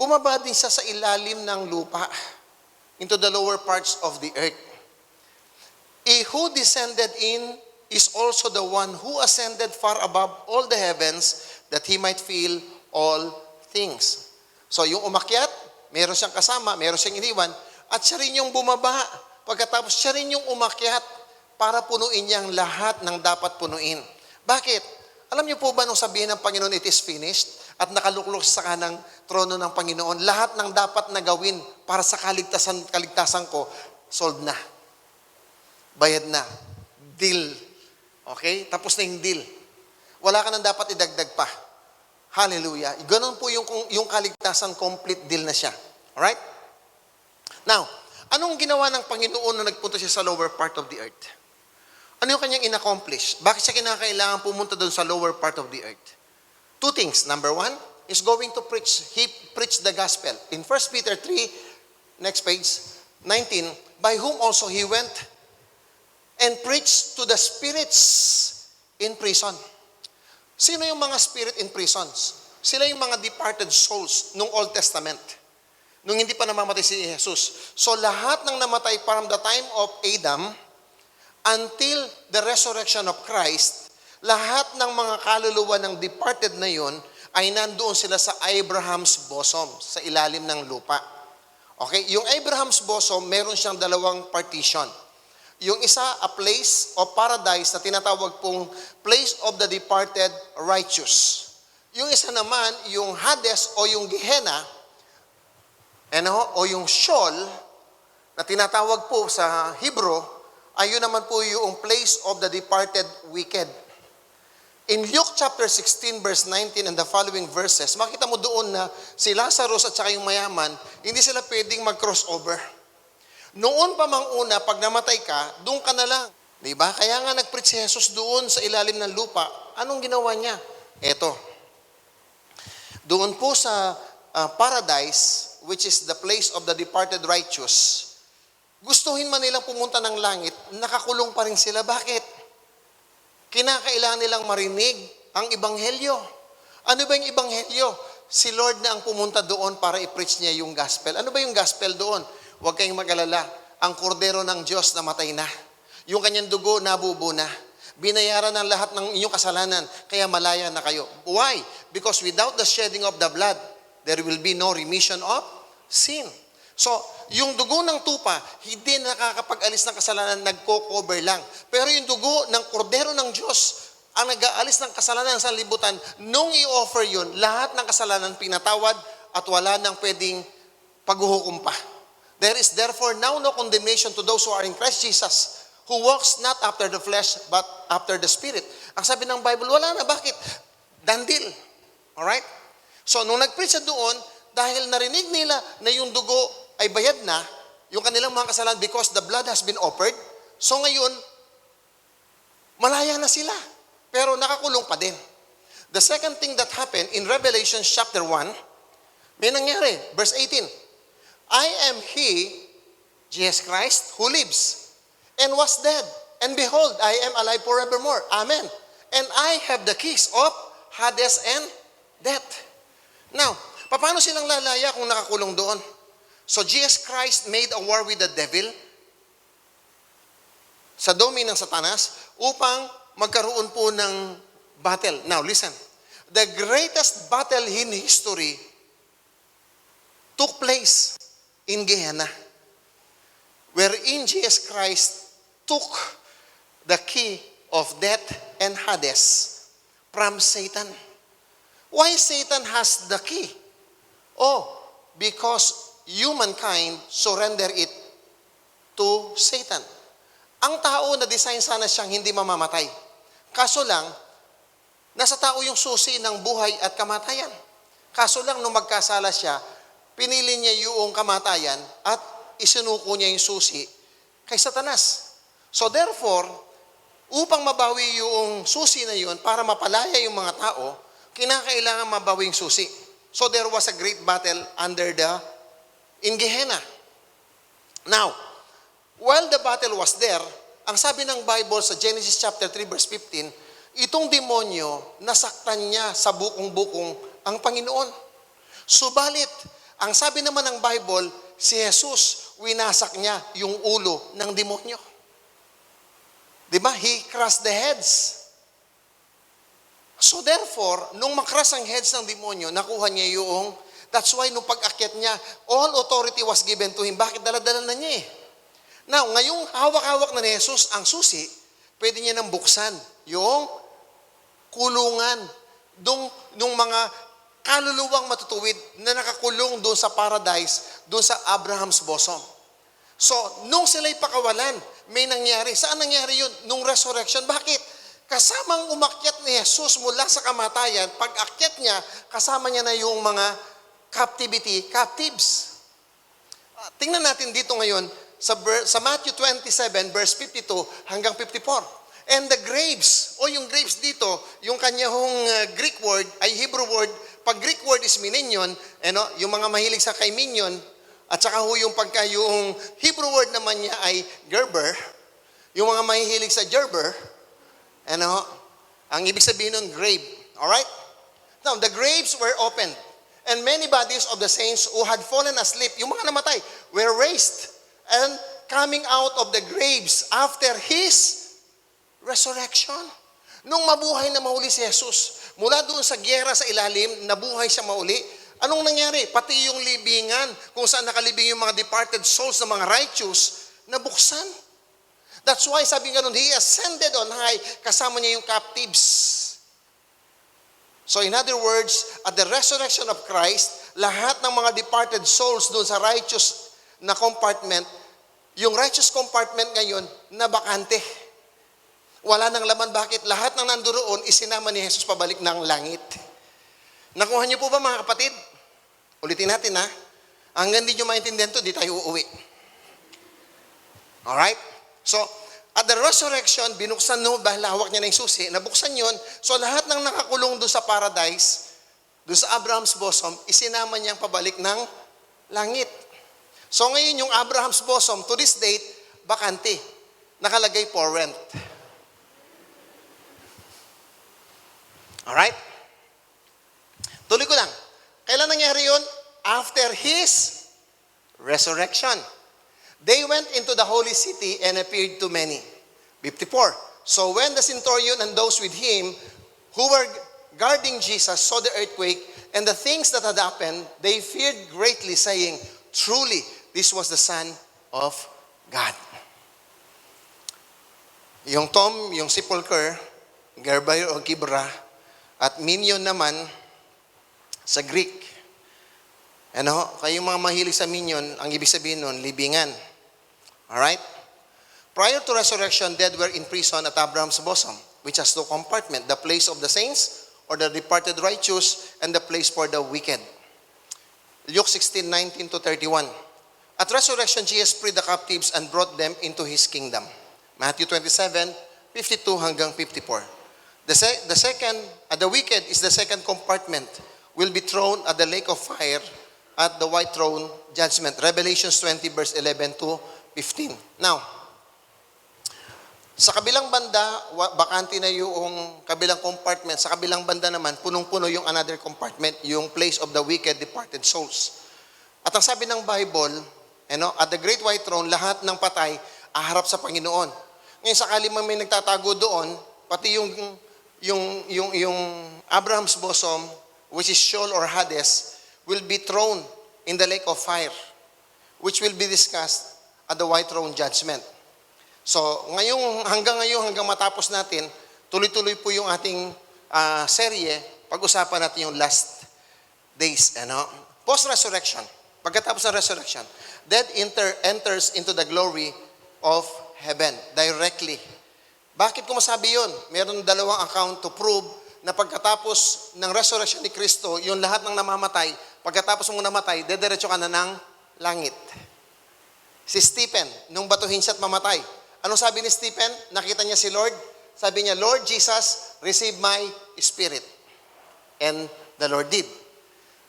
bumaba din siya sa ilalim ng lupa, into the lower parts of the earth. Who descended in is also the one who ascended far above all the heavens that He might fill all things. So yung umakyat, meron siyang kasama, meron siyang iniwan, at siya rin yung bumaba. Pagkatapos siya rin yung umakyat para punuin niya ang lahat ng dapat punuin. Bakit? Alam niyo po ba nung sabihin ng Panginoon, it is finished, at nakaluklok sa kanang trono ng Panginoon, lahat ng dapat na gawin para sa kaligtasan ko, solved na. Bayad na. Deal. Okay? Tapos na yung deal. Wala ka nang dapat idagdag pa. Hallelujah. Ganon po yung kaligtasan, complete deal na siya. Alright? Now, anong ginawa ng Panginoon nung nagpunta siya sa lower part of the earth? Ano yung kanyang inaccomplish? Bakit siya kinakailangan pumunta doon sa lower part of the earth? Two things. Number one, is going to preach. He preached the gospel. In 1 Peter 3, next page, 19, by whom also he went and preached to the spirits in prison. Sino yung mga spirit in prisons? Sila yung mga departed souls nung Old Testament. Nung hindi pa namamatay si Jesus. So lahat ng namatay from the time of Adam until the resurrection of Christ, lahat ng mga kaluluwa ng departed na yun ay nandoon sila sa Abraham's bosom, sa ilalim ng lupa. Okay? Yung Abraham's bosom, meron siyang dalawang partition. Yung isa, a place of paradise na tinatawag pong place of the departed righteous. Yung isa naman, yung Hades o yung Gehenna, o yung Sheol, na tinatawag po sa Hebrew, ayun naman po yung place of the departed wicked. In Luke chapter 16 verse 19 and the following verses, makita mo doon na si Lazarus at saka yung mayaman, hindi sila pwedeng mag-crossover. Noon pa mang una, pag namatay ka, doon ka na lang. Diba? Kaya nga nag-preach si Jesus doon sa ilalim ng lupa. Anong ginawa niya? Eto. Doon po sa paradise, which is the place of the departed righteous, gustuhin man nilang pumunta ng langit, nakakulong pa rin sila. Bakit? Kinakailangan nilang marinig ang ebanghelyo. Ano ba yung ebanghelyo? Si Lord na ang pumunta doon para i-preach niya yung gospel. Ano ba yung gospel doon? Huwag kayong mag-alala. Ang kordero ng Diyos namatay na. Yung kanyang dugo nabubo na. Binayaran ng lahat ng inyong kasalanan, kaya malaya na kayo. Why? Because without the shedding of the blood, there will be no remission of sin. So, yung dugo ng tupa, hindi nakakapag-alis ng kasalanan, nagko-cover lang. Pero yung dugo ng kordero ng Diyos, ang nag-aalis ng kasalanan sa libutan, nung i-offer yun, lahat ng kasalanan pinatawad at wala nang pwedeng paghuhukom pa. There is therefore now no condemnation to those who are in Christ Jesus, who walks not after the flesh, but after the Spirit. Ang sabi ng Bible, wala na. Bakit? Done deal. Alright? So, nung nag-preach siya doon, dahil narinig nila na yung dugo ay bayad na, yung kanilang mga kasalanan because the blood has been offered, so ngayon, malaya na sila. Pero nakakulong pa din. The second thing that happened in Revelation chapter 1, may nangyari. Verse 18, I am He, Jesus Christ, who lives and was dead. And behold, I am alive forevermore. Amen. And I have the keys of Hades and death. Now, paano silang lalaya kung nakakulong doon? So, Jesus Christ made a war with the devil sa domain ng Satanas upang magkaroon po ng battle. Now, listen. The greatest battle in history took place in Gehenna, wherein Jesus Christ took the key of death and Hades from Satan. Why Satan has the key? Oh, because humankind surrender it to Satan. Ang tao na design sana siyang hindi mamamatay. Kaso lang, nasa tao yung susi ng buhay at kamatayan. Kaso lang, nung magkasala siya, pinili niya yung kamatayan at isinuko niya yung susi kay Satanas. So therefore, upang mabawi yung susi na yun, para mapalaya yung mga tao, kinakailangan mabawi yung susi. So there was a great battle in Gehenna. Now, while the battle was there, ang sabi ng Bible sa Genesis chapter 3 verse 15, itong demonyo, nasaktan niya sa bukong-bukong ang Panginoon. Subalit, ang sabi naman ng Bible, si Jesus, winasak niya yung ulo ng demonyo. Diba? He crushed the heads. So therefore, nung makras ang heads ng demonyo, nakuha niya yung, that's why nung pag-akyat niya, all authority was given to him. Bakit? Dala-dala na niya eh. Now, ngayong hawak-hawak na ni Jesus ang susi, pwede niya nang buksan yung kulungan nung mga kaluluwang matutuwid na nakakulong doon sa paradise, doon sa Abraham's bosom. So, nung sila'y pakawalan, may nangyari. Saan nangyari yun? Nung resurrection. Bakit? Kasamang umakyat ni Jesus mula sa kamatayan, pag akyat niya, kasama niya na yung mga captives. Tingnan natin dito ngayon sa Matthew 27, verse 52 hanggang 54. And the graves, o yung graves dito, yung kanyang Greek word ay Hebrew word. Pag Greek word is meninyon, yung mga mahilig sa kay minion, at saka yung yung Hebrew word naman niya ay gerber, yung mga mahihilig sa gerber, ang ibig sabihin nun, grave. Alright? Now, the graves were opened, and many bodies of the saints who had fallen asleep, yung mga namatay, were raised, and coming out of the graves after His resurrection. Nung mabuhay na mauli si Jesus, mula doon sa gyera sa ilalim, nabuhay siya mauli, anong nangyari? Pati yung libingan, kung saan nakalibing yung mga departed souls ng mga righteous, nabuksan. That's why sabi nga nun, He ascended on high, kasama niya yung captives. So in other words, at the resurrection of Christ, lahat ng mga departed souls doon sa righteous na compartment, yung righteous compartment ngayon, nabakante. Wala nang laman. Bakit? Lahat ng nandoon, isinama ni Jesus pabalik ng langit. Nakuha niyo po ba mga kapatid? Ulitin natin ha. Hanggang di nyo maintindihan to, di tayo uuwi. Alright? So, at the resurrection, binuksan dahil hawak niya na yung susi, nabuksan yon. So, lahat ng nakakulong doon sa paradise, doon sa Abraham's bosom, isinama niyang pabalik ng langit. So, ngayon yung Abraham's bosom, to this date, bakante. Nakalagay for rent. Alright? Tuloy ko lang. Kailan nangyari yun? After His resurrection. They went into the holy city and appeared to many. 54. So when the centurion and those with him who were guarding Jesus saw the earthquake and the things that had happened, they feared greatly, saying, truly, this was the Son of God. Yung tomb, yung sepulcher, gerba o kibra, at minion naman sa Greek. Kayong mga mahilig sa minion, ang ibig sabihin nun, libingan. Alright? Prior to resurrection, dead were in prison at Abraham's bosom, which has two compartments, the place of the saints or the departed righteous, and the place for the wicked. Luke 16:19 to 31. At resurrection, Jesus freed the captives and brought them into His kingdom. Matthew 27:52 hanggang 54. The wicked is the second compartment, will be thrown at the lake of fire at the white throne judgment. Revelations 20 verse 11 to 15. Now, sa kabilang banda, bakante na yung kabilang compartment. Sa kabilang banda naman, punong-puno yung another compartment, yung place of the wicked departed souls. At ang sabi ng Bible, at the great white throne, lahat ng patay aharap sa Panginoon. Ngayon, sakali man may nagtatago doon, pati yung Abraham's bosom, which is Sheol or Hades, will be thrown in the lake of fire, which will be discussed at the white throne judgment. So, hanggang matapos natin, tuloy-tuloy po yung ating serye, pag-usapan natin yung last days. Post-resurrection, pagkatapos ng resurrection, death enters into the glory of heaven directly. Bakit ko masabi yun? Meron dalawang account to prove na pagkatapos ng resurrection ni Kristo, yung lahat ng namamatay, pagkatapos mong namatay, dediretso ka na ng langit. Si Stephen, nung batuhin siya at mamatay, anong sabi ni Stephen? Nakita niya si Lord. Sabi niya, Lord Jesus, receive my spirit. And the Lord did.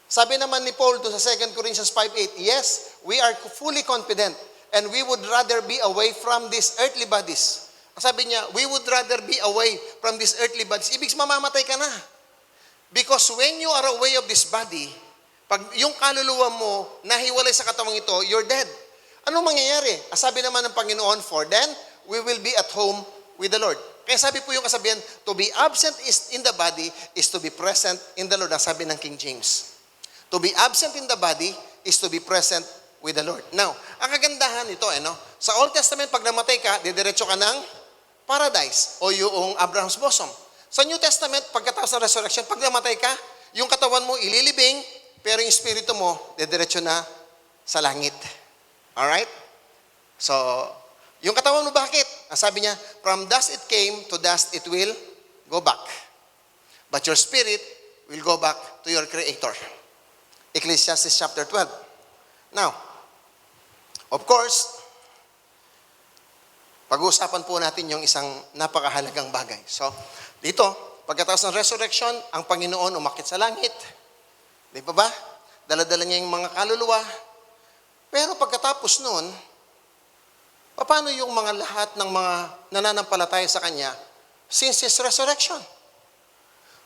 Sabi naman ni Paul sa 2 Corinthians 5:8, yes, we are fully confident and we would rather be away from these earthly bodies. Sabi niya, we would rather be away from these earthly bodies. Ibig mamamatay ka na. Because when you are away of this body, pag yung kaluluwa mo nahiwalay sa katawang ito, you're dead. Anong mangyayari? Sabi naman ng Panginoon, for then, we will be at home with the Lord. Kaya sabi po yung kasabihan, to be absent is in the body is to be present in the Lord. Ang sabi ng King James. To be absent in the body is to be present with the Lord. Now, ang kagandahan nito, sa Old Testament, pag namatay ka, didiretso ka ng paradise o yung Abraham's bosom. Sa New Testament, pagkatapos ng resurrection, pag namatay ka, yung katawan mo ililibing, pero yung spirito mo, didiretso na sa langit. Alright? So, yung katawan mo bakit? Ang sabi niya, from dust it came, to dust it will go back. But your spirit will go back to your Creator. Ecclesiastes chapter 12. Now, of course, pag-uusapan po natin yung isang napakahalagang bagay. So, dito, pagkatapos ng resurrection, ang Panginoon umakyat sa langit. Di ba ba? Dala-dala niya yung mga kaluluwa. Pero pagkatapos nun, paano yung mga lahat ng mga nananampalataya sa Kanya since His resurrection?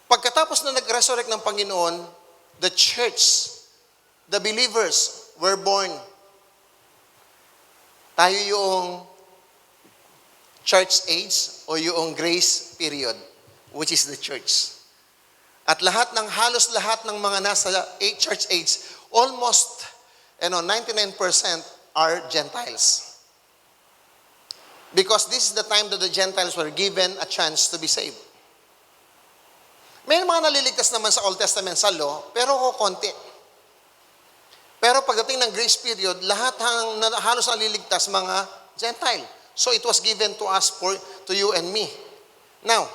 Pagkatapos na nag-resurrect ng Panginoon, the church, the believers were born. Tayo yung church age o yung grace period, which is the church. At halos lahat ng mga nasa church age, almost 99% are Gentiles. Because this is the time that the Gentiles were given a chance to be saved. May mga naliligtas naman sa Old Testament sa law, pero konti. Pero pagdating ng grace period, halos naliligtas mga Gentile. So it was given to us, to you and me. Now,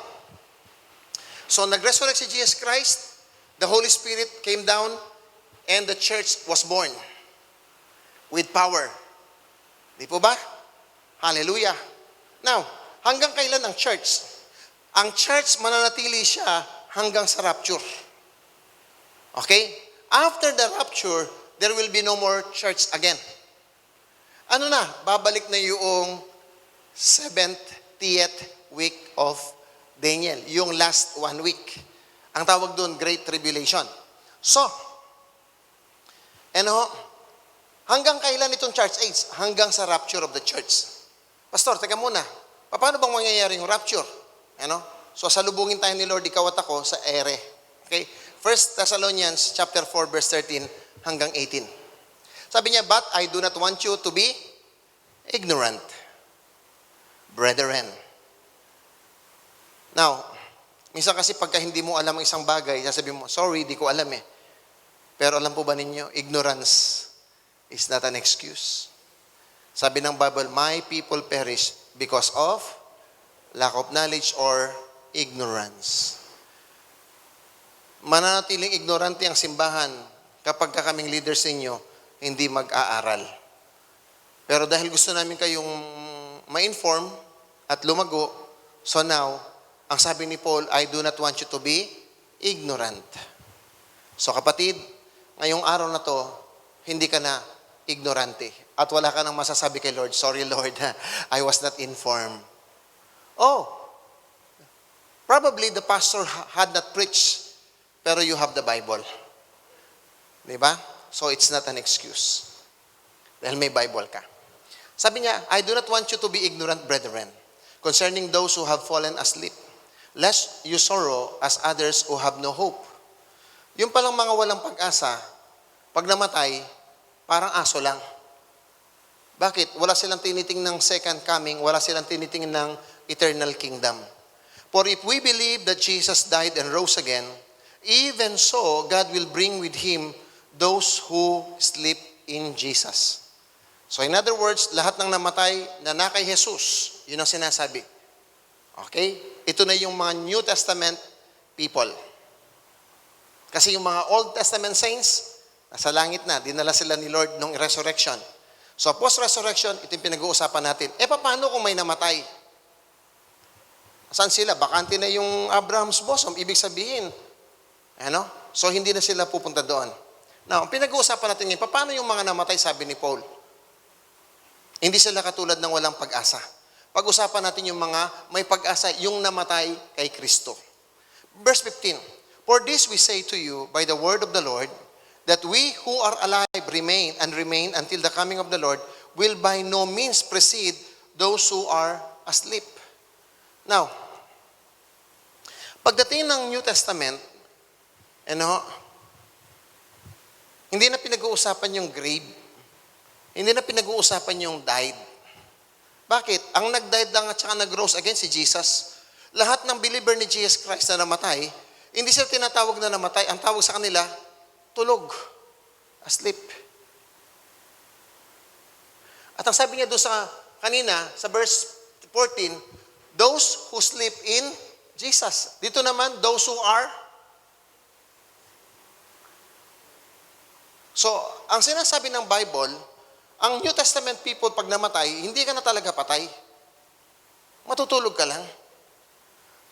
so nag-resurrect si Jesus Christ, the Holy Spirit came down, and the church was born with power. Di po ba? Hallelujah. Now, hanggang kailan ang church? Ang church mananatili siya hanggang sa rapture. Okay? After the rapture, there will be no more church again. Babalik na yung 70th week of Daniel, yung last 1 week. Ang tawag doon, Great Tribulation. So, hanggang kailan itong church age? Hanggang sa rapture of the church. Pastor, teka muna, paano bang mangyayari yung rapture? So, salubungin tayo ni Lord, ikaw at ako, sa ere. Okay? 1 Thessalonians chapter 4, verse 13 hanggang 18. Sabi niya, but I do not want you to be ignorant, brethren. Now, minsan kasi pagka hindi mo alam ang isang bagay, sasabihin mo, sorry, di ko alam eh. Pero alam po ba ninyo, ignorance is not an excuse. Sabi ng Bible, my people perish because of lack of knowledge or ignorance. Mananatiling ignorante ang simbahan kapag kaming leaders ninyo, hindi mag-aaral. Pero dahil gusto namin kayong ma-inform at lumago, so now, ang sabi ni Paul, I do not want you to be ignorant. So kapatid, ngayong araw na to, hindi ka na ignorante. At wala ka nang masasabi kay Lord, sorry Lord, I was not informed. Oh, probably the pastor had not preached, pero you have the Bible. Diba? So it's not an excuse. Dahil may Bible ka. Sabi niya, I do not want you to be ignorant, brethren, concerning those who have fallen asleep, lest you sorrow as others who have no hope. Yung palang mga walang pag-asa, pag namatay, parang aso lang. Bakit? Wala silang tinitingin ng second coming, wala silang tinitingin ng eternal kingdom. For if we believe that Jesus died and rose again, even so, God will bring with Him those who sleep in Jesus. So in other words, lahat ng namatay na kay Jesus, yun ang sinasabi. Okay? Ito na yung mga New Testament people. Kasi yung mga Old Testament saints, nasa langit na, dinala sila ni Lord nung resurrection. So post-resurrection, ito yung pinag-uusapan natin. Paano kung may namatay? Saan sila? Bakante na yung Abraham's bosom. Ibig sabihin, so hindi na sila pupunta doon. Now, pinag-uusapan natin ngayon, paano yung mga namatay, sabi ni Paul? Hindi sila katulad ng walang pag-asa. Pag-usapan natin yung mga may pag-asa, yung namatay kay Kristo. Verse 15, for this we say to you by the word of the Lord, that we who are alive remain until the coming of the Lord will by no means precede those who are asleep. Now, Pagdating ng New Testament, hindi na pinag-uusapan yung grave. Hindi na pinag-uusapan yung died. Bakit? Ang nag-died lang at saka nag-rose again si Jesus. Lahat ng believer ni Jesus Christ na namatay, hindi sila tinatawag na namatay. Ang tawag sa kanila, tulog. Asleep. At ang sabi niya doon sa kanina, sa verse 14, those who sleep in Jesus. Dito naman, those who are. So, ang sinasabi ng Bible, ang New Testament people pag namatay, hindi ka na talaga patay. Matutulog ka lang.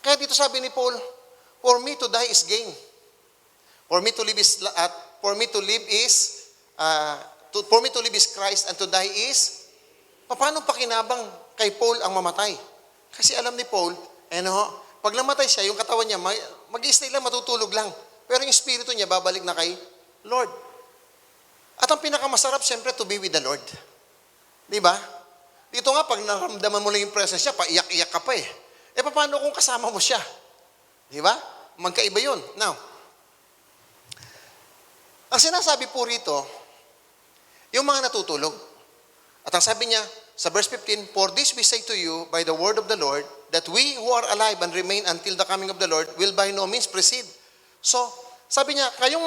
Kaya dito sabi ni Paul, for me to die is gain. For me to live is Christ, and to die is. Paano pakinabang kay Paul ang mamatay? Kasi alam ni Paul, pag namatay siya, yung katawan niya, mag-i-stay lang, matutulog lang. Pero yung spirito niya, babalik na kay Lord. At ang pinakamasarap, siyempre, to be with the Lord. Di ba? Dito nga, pag naramdaman mo lang yung presence niya, paiyak-iyak ka pa eh. Paano kung kasama mo siya? Di ba? Magkaiba yun. Now, ang sinasabi po rito, yung mga natutulog. At ang sabi niya, sa verse 15, for this we say to you by the word of the Lord, that we who are alive and remain until the coming of the Lord will by no means precede. So, sabi niya, tayong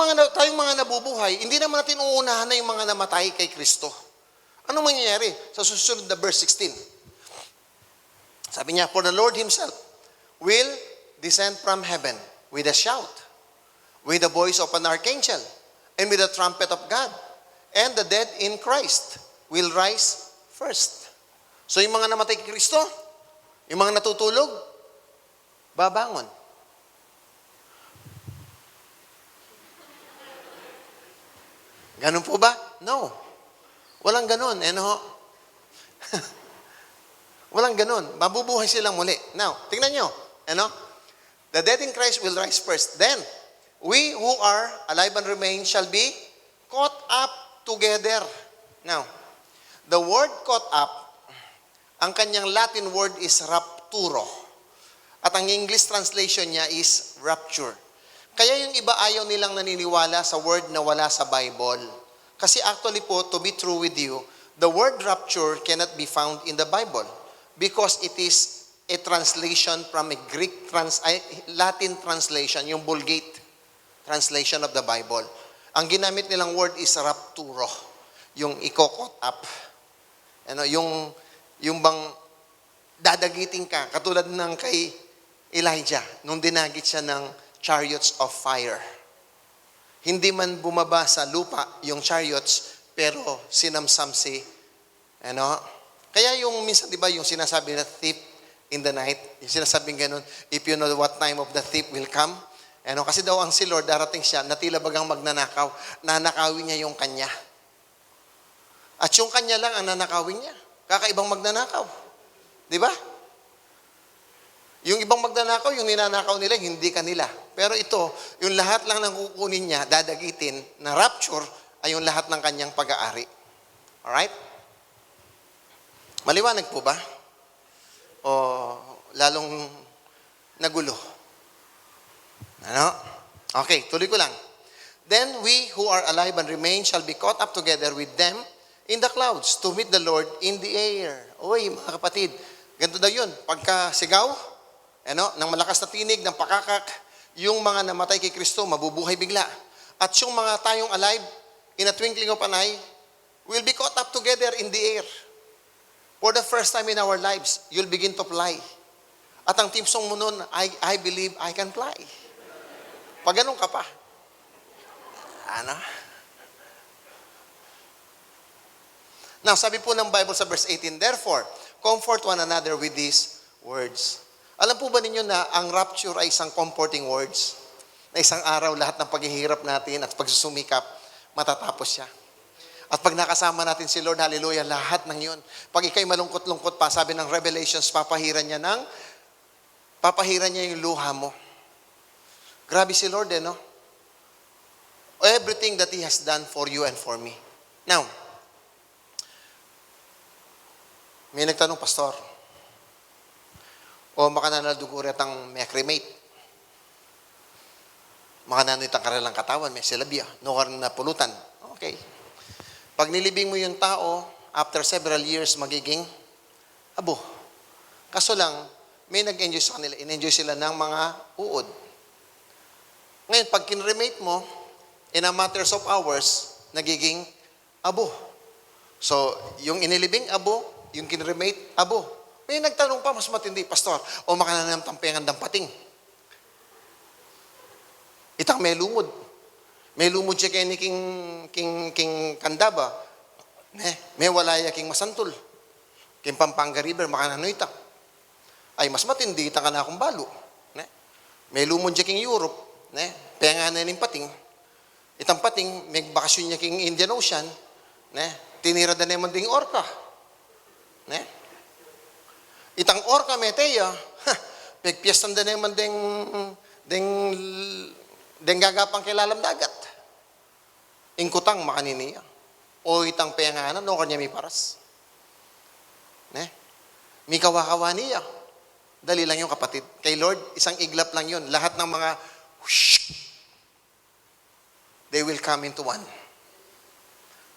mga nabubuhay, hindi naman natin uunahan na yung mga namatay kay Kristo. Anong mangyayari? Sa susunod na verse 16. Sabi niya, for the Lord Himself will descend from heaven with a shout, with the voice of an archangel, and with the trumpet of God. And the dead in Christ will rise first. So yung mga namatay kay Kristo, yung mga natutulog, babangon. Ganun po ba? No. Walang ganun. Walang ganun. Mabubuhay silang muli. Now, tingnan nyo. The dead in Christ will rise first. Then, we who are alive and remain shall be caught up together. Now, the word caught up, ang kanyang Latin word is rapturo. At ang English translation niya is rapture. Kaya yung iba ayaw nilang naniniwala sa word na wala sa Bible. Kasi actually po, to be true with you, the word rapture cannot be found in the Bible because it is a translation from a Latin translation, yung Vulgate translation of the Bible. Ang ginamit nilang word is rapturo, yung ikokot up. Yung bang dadagitin ka, katulad ng kay Elijah, nung dinagit siya ng chariots of fire. Hindi man bumaba sa lupa yung chariots, pero sinamsam si, Kaya yung minsan, di ba, yung sinasabi na thief in the night, yung sinasabing ganun, if you know what time of the thief will come, kasi daw ang si Lord, darating siya, na tila bagang magnanakaw, nanakawin niya yung kanya. At yung kanya lang ang nanakawin niya. Kakaibang magnanakaw. Di ba? Yung ibang magnanakaw, yung ninanakaw nila, hindi kanila. Pero ito, yung lahat lang ng kukunin niya, dadagitin, na rapture, ay yung lahat ng kanyang pag-aari. Alright? Maliwanag po ba? O lalong nagulo? Okay, tuloy ko lang. Then we who are alive and remain shall be caught up together with them in the clouds to meet the Lord in the air. Uy, mga kapatid, ganito daw yun. Pagka sigaw, ng malakas na tinig, ng pakakak, yung mga namatay kay Kristo, mabubuhay bigla. At yung mga tayong alive, in a twinkling of an eye, will be caught up together in the air. For the first time in our lives, you'll begin to fly. At ang team song mo nun, I believe I can fly. Pag ganun ka pa. Now, sabi po ng Bible sa verse 18, therefore, comfort one another with these words. Alam po ba ninyo na ang rapture ay isang comforting words? Na isang araw, lahat ng paghihirap natin at pagsusumikap, matatapos siya. At pag nakasama natin si Lord, hallelujah, lahat ng yun. Pag ikay malungkot-lungkot pa, sabi ng Revelations, papahiran niya yung luha mo. Grabe si Lord, no? Everything that He has done for you and for me. Now, may nagtanong, Pastor, o makananaduguret ang may cremate. Makananoy ang kanilang katawan, may silabia, no karne na pulutan. Okay. Pag nilibing mo yung tao, after several years, magiging abo. Kaso lang, may nag-enjoy sa kanila. In-enjoy sila ng mga uod. Ngayon, pag kinremate mo, in a matters of hours, nagiging abo. So, yung inilibing abo, yung kinremate, abo. May nagtanong pa, mas matindi, Pastor, o makananam tampengan dampating. Itang may lumod. May lumod siya kaya ni King Kandaba. May walaya King Masantol. King Pampanga River, makananoy ta. Ay, mas matindi, itang ka na akong balo. May lumod siya King Europe. Penga na yung pating. Itang pating, may bakasyon niya King Indian Ocean. Tinira na naman ding orca. Itang orca meteya, pagpiyastan na naman ding gagapang kilalam dagat. Ingkutang makaniniya. O itang penganan, no kanya may paras. May kawa-kawa niya. Dali lang yung kapatid. Kay Lord, isang iglap lang yun. Lahat ng mga whoosh, they will come into one.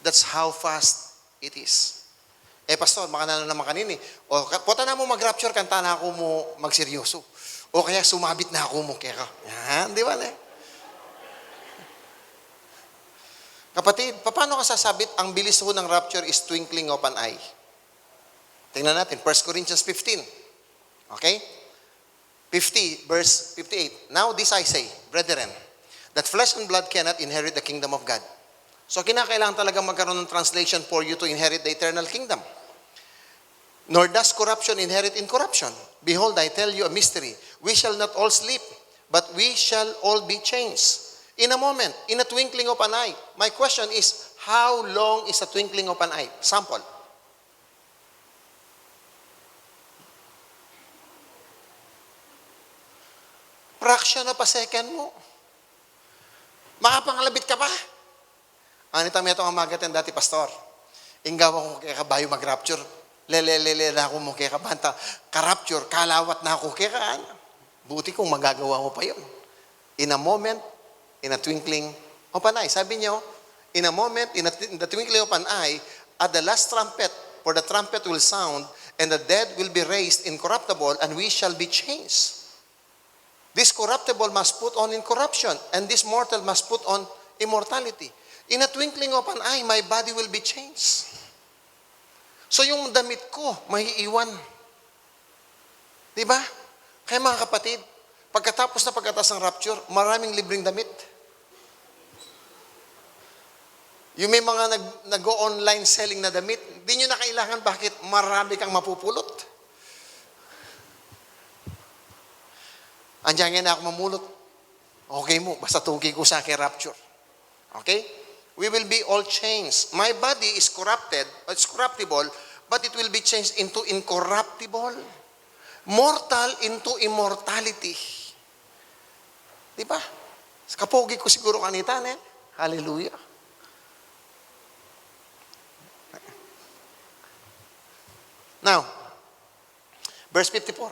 That's how fast it is. Pastor, makanano naman kanini. O, puta na mo mag-rapture, kanta na ako mo magseryoso. O kaya sumabit na ako mo kaya ka. Yan, di ba? Kapatid, paano ka sasabit? Ang bilis ho ng rapture is twinkling of an eye. Tingnan natin, 1 Corinthians 15. Okay? 50, verse 58. Now this I say, brethren, that flesh and blood cannot inherit the kingdom of God. So kinakailangan talaga magkaroon ng translation for you to inherit the eternal kingdom. Nor does corruption inherit incorruption. Behold, I tell you a mystery. We shall not all sleep, but we shall all be changed. In a moment, in a twinkling of an eye. My question is, how long is a twinkling of an eye? Sample. Fraction of a second mo. Makapangalabit ka pa. Anita may itong amagatin dati, Pastor. Inggaw ako kaya kabayo mag-rapture. Lele na ako mo kaya kabanta. Ka-rapture, kalawat na ako kaya kaan. Buti kung magagawa mo pa yun. In a moment, in a twinkling of an eye. Sabi niyo, in a moment, in the twinkling of an eye, at the last trumpet, for the trumpet will sound, and the dead will be raised incorruptible, and we shall be changed. This corruptible must put on incorruption, and this mortal must put on immortality. In a twinkling of an eye, my body will be changed. So yung damit ko, maiiwan. Diba? Kaya mga kapatid, pagkatapos ng rapture, maraming libreng damit. Yung may mga nag-go online selling na damit, di nyo na kailangan bakit marami kang mapupulot. Andiyan nga na ako mamulot. Okay mo, basta tugi ko sa akin rapture. Okay? We will be all changed. My body is corrupted, it's corruptible, but it will be changed into incorruptible. Mortal into immortality. Diba? Kapogi ko siguro kanita, Hallelujah. Now, verse 54.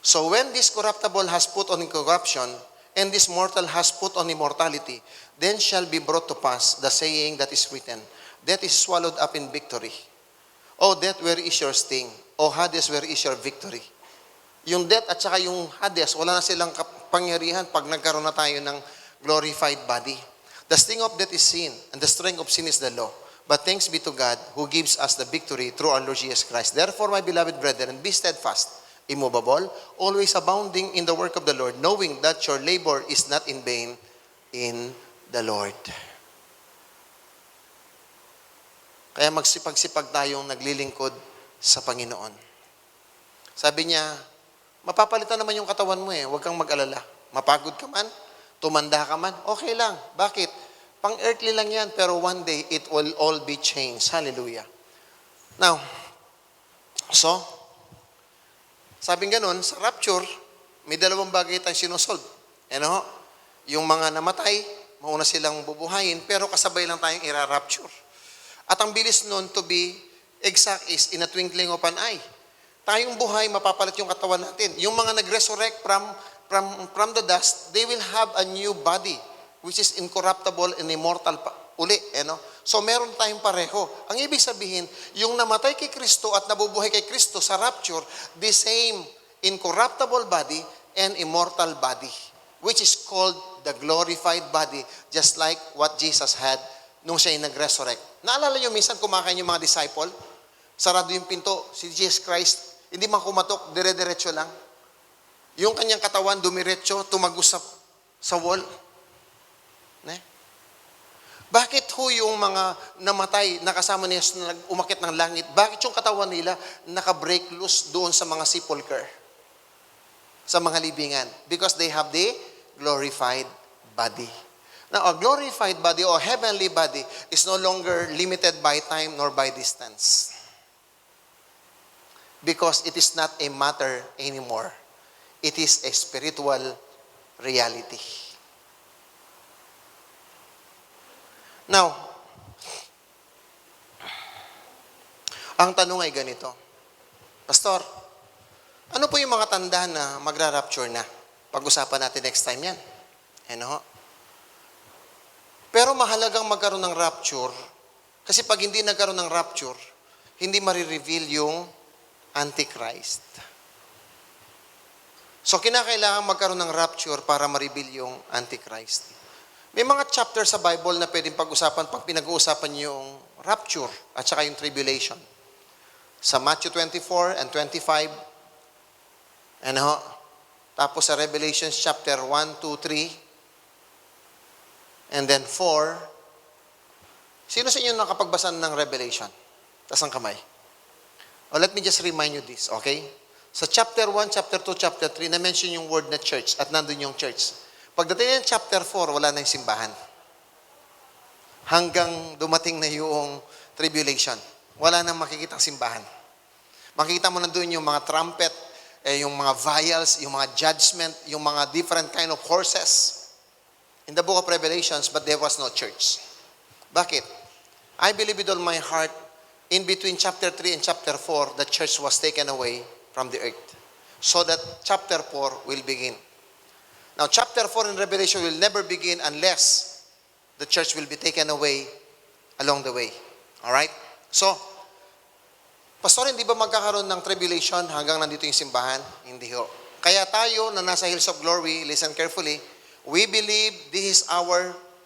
So when this corruptible has put on incorruption, and this mortal has put on immortality, then shall be brought to pass the saying that is written, death is swallowed up in victory. O death, where is your sting? O Hades, where is your victory? Yung death at saka yung Hades, wala na silang kapangyarihan pag nagkaroon na tayo ng glorified body. The sting of death is sin, and the strength of sin is the law. But thanks be to God who gives us the victory through our Lord Jesus Christ. Therefore, my beloved brethren, be steadfast, immovable, always abounding in the work of the Lord, knowing that your labor is not in vain in the Lord. Kaya magsipag-sipag tayong naglilingkod sa Panginoon. Sabi niya, mapapalitan naman yung katawan mo huwag kang mag-alala. Mapagod ka man, tumanda ka man, okay lang. Bakit? Pang-earthly lang yan, pero one day, it will all be changed. Hallelujah. Now, so, sabing ganun, sa rapture, may dalawang bagay tayong sinusolve. Yung mga namatay, mauna silang bubuhayin, pero kasabay lang tayong ira-rapture. At ang bilis nun, to be exact, is in a twinkling of an eye. Tayong buhay, mapapalit yung katawan natin. Yung mga nag-resurrect from from the dust, they will have a new body, which is incorruptible and immortal uli. So meron tayong pareho. Ang ibig sabihin, yung namatay kay Kristo at nabubuhay kay Kristo sa rapture, the same incorruptible body and immortal body, which is called the glorified body, just like what Jesus had nung siya'y nag-resurrect. Naalala nyo minsan kumakain yung mga disciple? Sarado yung pinto, si Jesus Christ, hindi man kumatok, dire-diretso lang. Yung kanyang katawan, dumiretso, tumagos sa wall. Bakit ho yung mga namatay, nakasama niya na umakit ng langit, bakit yung katawan nila naka-break loose doon sa mga sepulcher? Sa mga libingan? Because they have the glorified body. Now, a glorified body or heavenly body is no longer limited by time nor by distance. Because it is not a matter anymore. It is a spiritual reality. Now, ang tanong ay ganito, Pastor, ano po yung mga tanda na magra-rapture na? Pag-usapan natin next time yan. Pero mahalagang magkaroon ng rapture, kasi pag hindi nagkaroon ng rapture, hindi marireveal yung Antichrist. So, kinakailangan magkaroon ng rapture para ma-reveal yung Antichrist. May mga chapter sa Bible na pwedeng pag-usapan pag pinag-uusapan yung rapture at saka yung tribulation. Sa Matthew 24 and 25, tapos sa Revelation chapter 1, 2, 3, and then 4. Sino sa inyo nakapagbasa ng Revelation? Taas ang kamay. Let me just remind you this, okay? Sa chapter 1, chapter 2, chapter 3, na-mention yung word na church at nandun yung church. Pagdating ng chapter 4, wala na yung simbahan. Hanggang dumating na yung tribulation. Wala nang makikitang simbahan. Makikita mo na doon yung mga trumpet, yung mga vials, yung mga judgment, yung mga different kind of horses. In the book of Revelations, but there was no church. Bakit? I believe with all my heart, in between chapter 3 and chapter 4, the church was taken away from the earth. So that chapter 4 will begin. Now, chapter 4 in Revelation will never begin unless the church will be taken away along the way. Alright? So, Pastor, hindi ba magkakaroon ng tribulation hanggang nandito yung simbahan? Hindi ho. Kaya tayo na nasa Hills of Glory, listen carefully, we believe this is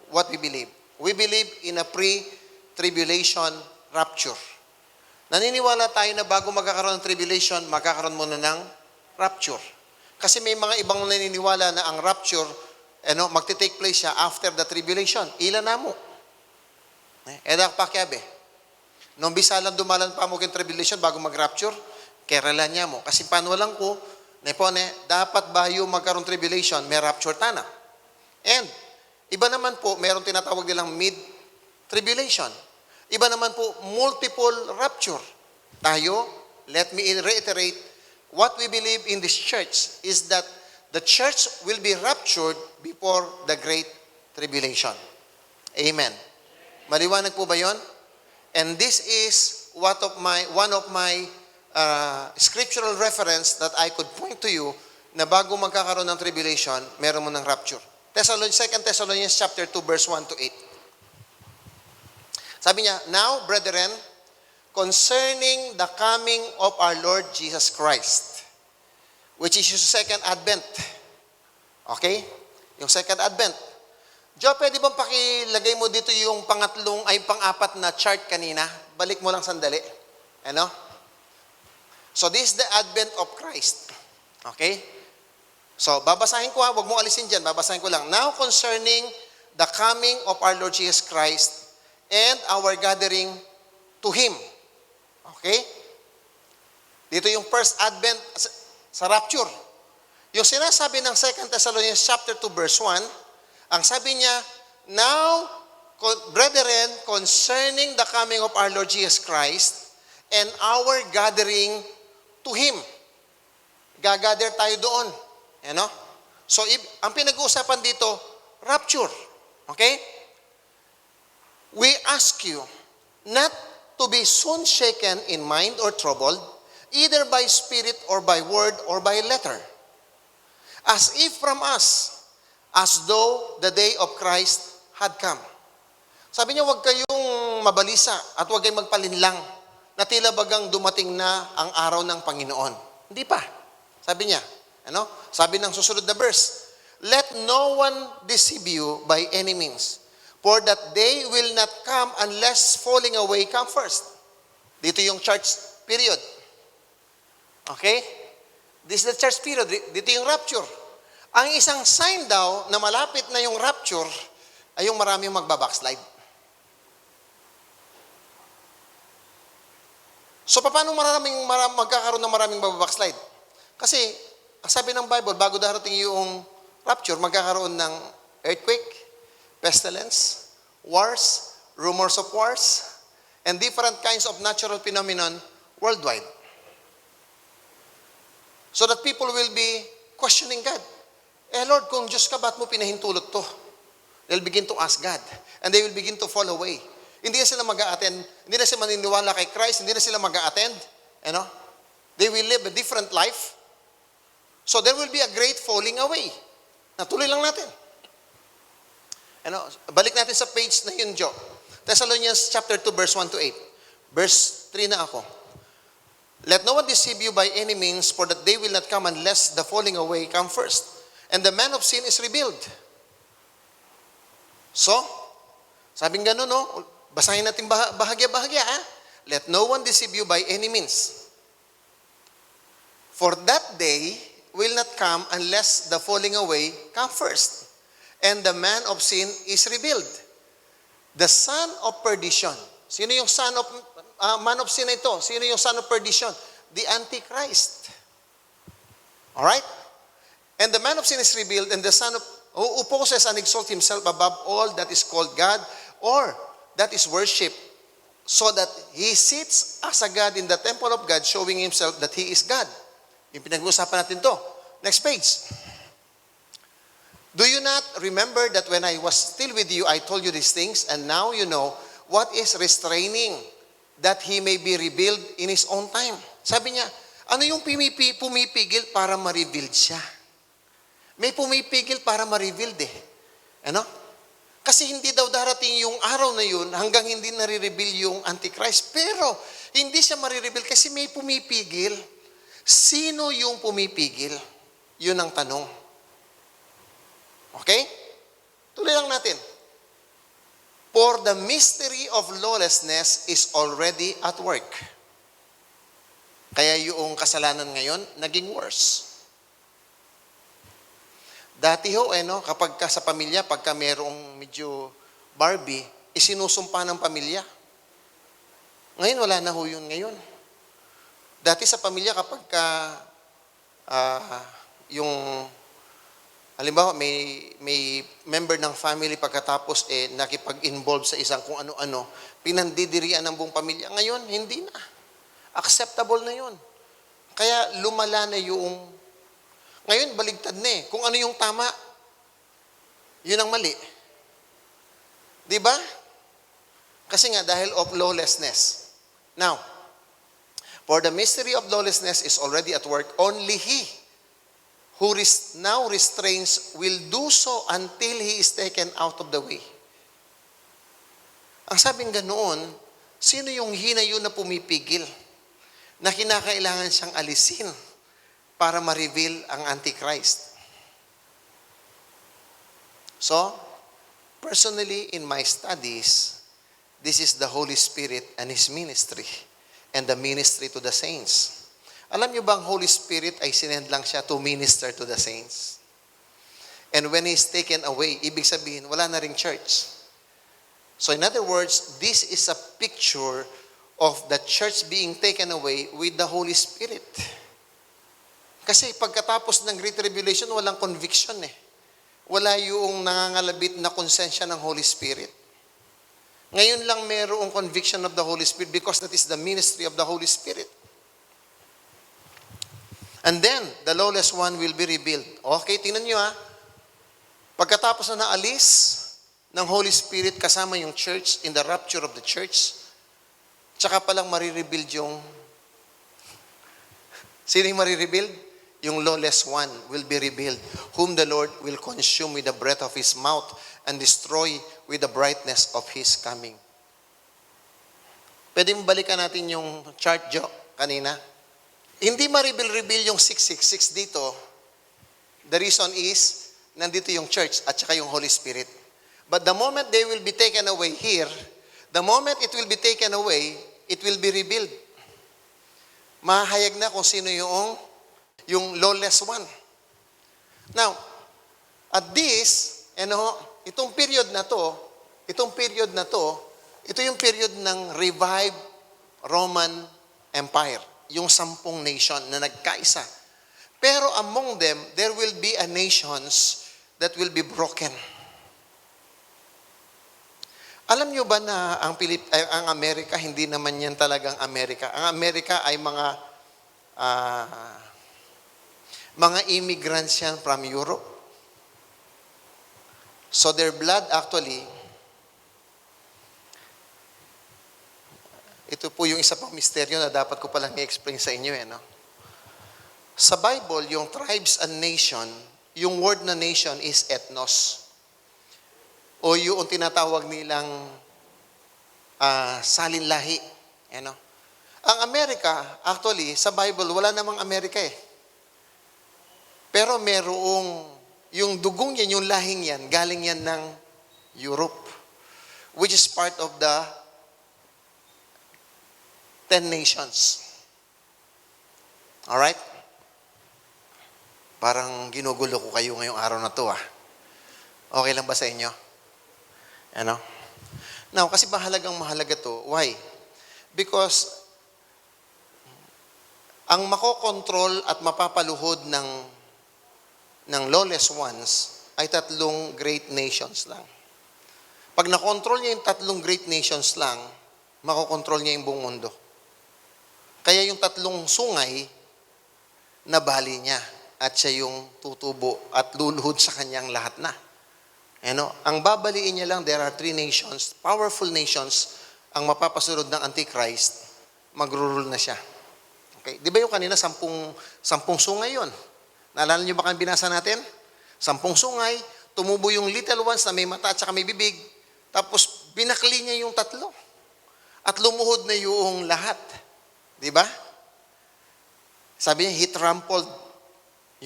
what we believe. We believe in a pre-tribulation rapture. Naniniwala tayo na bago magkakaroon ng tribulation, magkakaroon muna ng rapture. Kasi may mga ibang naniniwala na ang rapture, magte-take place siya after the tribulation. Ilan na mo? Edak pakyabe. Nung bisalan dumalan pa mo kyung tribulation bago mag-rapture, kerala niya mo. Kasi panuwalang ko, dapat bayo magkaroon tribulation, may rapture tana. And, iba naman po, meron tinatawag nilang mid-tribulation. Iba naman po, multiple rapture. Tayo, let me reiterate, what we believe in this church is that the church will be raptured before the great tribulation. Amen. Maliwanag po ba yon? And this is one of my scriptural reference that I could point to you na bago magkakaroon ng tribulation, meron mo ng rapture. 2 Thessalonians chapter 2 verse 1 to 8. Sabi niya, now, brethren, concerning the coming of our Lord Jesus Christ, which is yung second advent. Okay? Yung second advent. Joe, pwede bang pakilagay mo dito yung pang-apat na chart kanina? Balik mo lang sandali. So, this is the advent of Christ. Okay? So, babasahin ko huwag mo alisin dyan, babasahin ko lang. Now, concerning the coming of our Lord Jesus Christ and our gathering to Him. Okay? Dito yung first advent sa rapture. Yung sinasabi ng 2 Thessalonians chapter 2 verse 1, ang sabi niya, now, brethren, concerning the coming of our Lord Jesus Christ and our gathering to Him. Gagather tayo doon. So, ang pinag-uusapan dito, rapture. Okay? We ask you not to be soon shaken in mind or troubled, either by spirit or by word or by letter, as if from us, as though the day of Christ had come. Sabi niya, huwag kayong mabalisa at huwag kayong magpalinlang na tila bagang dumating na ang araw ng Panginoon. Hindi pa. Sabi niya, Sabi ng susunod na verse, let no one deceive you by any means, for that day will not come unless falling away come first. Dito yung church period. Okay? This is the church period. Dito yung rapture. Ang isang sign daw na malapit na yung rapture ay yung maraming magbabackslide. So, paano magkakaroon ng maraming magbabackslide? Kasi, sabi ng Bible, bago darating yung rapture, magkakaroon ng earthquake, pestilence, wars, rumors of wars, and different kinds of natural phenomenon worldwide. So that people will be questioning God. Lord, kung Diyos ka, ba't mo pinahintulot to? They'll begin to ask God. And they will begin to fall away. Hindi na sila mag-a-attend. Hindi na sila maniniwala kay Christ. Hindi na sila mag-a-attend. They will live a different life. So there will be a great falling away. Natuloy lang natin. Balik natin sa page na yun, Joe. Thessalonians chapter 2, verse 1 to 8. Verse 3 na ako. Let no one deceive you by any means, for that day will not come unless the falling away come first. And the man of sin is revealed. So, sabing gano'n, basahin natin bahagya-bahagya. Let no one deceive you by any means. For that day will not come unless the falling away come first. And the man of sin is revealed. The son of perdition. Sino yung man of sin na ito? Sino yung son of perdition? The Antichrist. Alright? And the man of sin is revealed, and the son of who opposes and exalts himself above all that is called God or that is worship, so that he sits as a God in the temple of God, showing himself that he is God. Yung pinag-uusapan natin to. Next page. Do you not remember that when I was still with you, I told you these things, and now you know what is restraining, that he may be revealed in his own time? Sabi niya, ano yung pumipigil para ma-revealed siya? May pumipigil para ma-revealed eh. Kasi hindi daw darating yung araw na yun hanggang hindi nare-reveal yung Antichrist. Pero hindi siya ma-reveal kasi may pumipigil. Sino yung pumipigil? Yun ang tanong. Okay? Tuloy lang natin. For the mystery of lawlessness is already at work. Kaya yung kasalanan ngayon, naging worse. Dati kapag sa pamilya, pagka merong medyo Barbie, isinusumpa ng pamilya. Ngayon, wala na ho yun ngayon. Dati sa pamilya, kapag halimbawa, may member ng family pagkatapos nakipag-involve sa isang kung ano-ano, pinandidirian ng buong pamilya. Ngayon, hindi na. Acceptable na yun. Kaya lumala na yung ngayon, baligtad na eh. Kung ano yung tama, yun ang mali. Di ba? Kasi nga, dahil of lawlessness. Now, for the mystery of lawlessness is already at work. Only he who now restrains will do so until he is taken out of the way. Ang sabing ganoon, sino yung hinayo na pumipigil na kinakailangan siyang alisin para ma-reveal ang Antichrist? So, personally, in my studies, this is the Holy Spirit and His ministry and the ministry to the saints. Alam niyo ba ang Holy Spirit ay sinend lang siya to minister to the saints? And when He is taken away, ibig sabihin, wala na ring church. So in other words, this is a picture of the church being taken away with the Holy Spirit. Kasi pagkatapos ng Great Revelation, walang conviction eh. Wala yung nangangalabit na konsensya ng Holy Spirit. Ngayon lang mayroong conviction of the Holy Spirit because that is the ministry of the Holy Spirit. And then, the lawless one will be revealed. Okay, tingnan nyo ha. Pagkatapos na naalis ng Holy Spirit kasama yung church in the rapture of the church, tsaka palang marirevealed yung, sino yung marirevealed? yung lawless one will be revealed, whom the Lord will consume with the breath of His mouth and destroy with the brightness of His coming. Pwede mo balikan natin yung chart, Jo, kanina. Hindi ma-reveal yung 666 dito. The reason is, nandito yung church at saka yung Holy Spirit. But the moment they will be taken away here, the moment it will be taken away, it will be revealed. Mahayag na kung sino yung lawless one. Now, at this, itong period na to, ito yung period ng revived Roman Empire, yung 10 nation na nagkaisa. Pero among them, there will be a nations that will be broken. Alam nyo ba na ang Amerika, hindi naman yan talagang Amerika. Ang Amerika ay mga immigrants yan from Europe. So their blood actually, ito po yung isa pang misteryo na dapat ko palang i-explain sa inyo. Sa Bible, yung tribes and nation, yung word na nation is ethnos. O yung tinatawag nilang salinlahi. Ang Amerika, actually, sa Bible, wala namang Amerika eh. Pero merong, yung dugong yan, yung lahing yan, galing yan ng Europe, which is part of the 10 nations. Alright? Parang ginugulo ko kayo ngayong araw na to. Okay lang ba sa inyo? Now, kasi mahalaga to. Why? Because ang makokontrol at mapapaluhod ng lawless ones ay 3 great nations lang. Pag nakontrol niya yung 3 great nations lang, makokontrol niya yung buong mundo. Kaya yung 3 sungay, nabali niya at siya yung tutubo at luluhod sa kanyang lahat na. Ang babaliin niya lang, there are 3 nations, powerful nations, ang mapapasunod ng Antichrist, magrurule na siya. Okay? Di ba yung kanina, 10 sungay yun? Naalala niyo ba kung binasa natin? 10 sungay, tumubo yung little ones na may mata at saka may bibig, tapos binakli niya yung 3. At lumuhod na yung lahat. Di ba? Sabi niya, he trampled.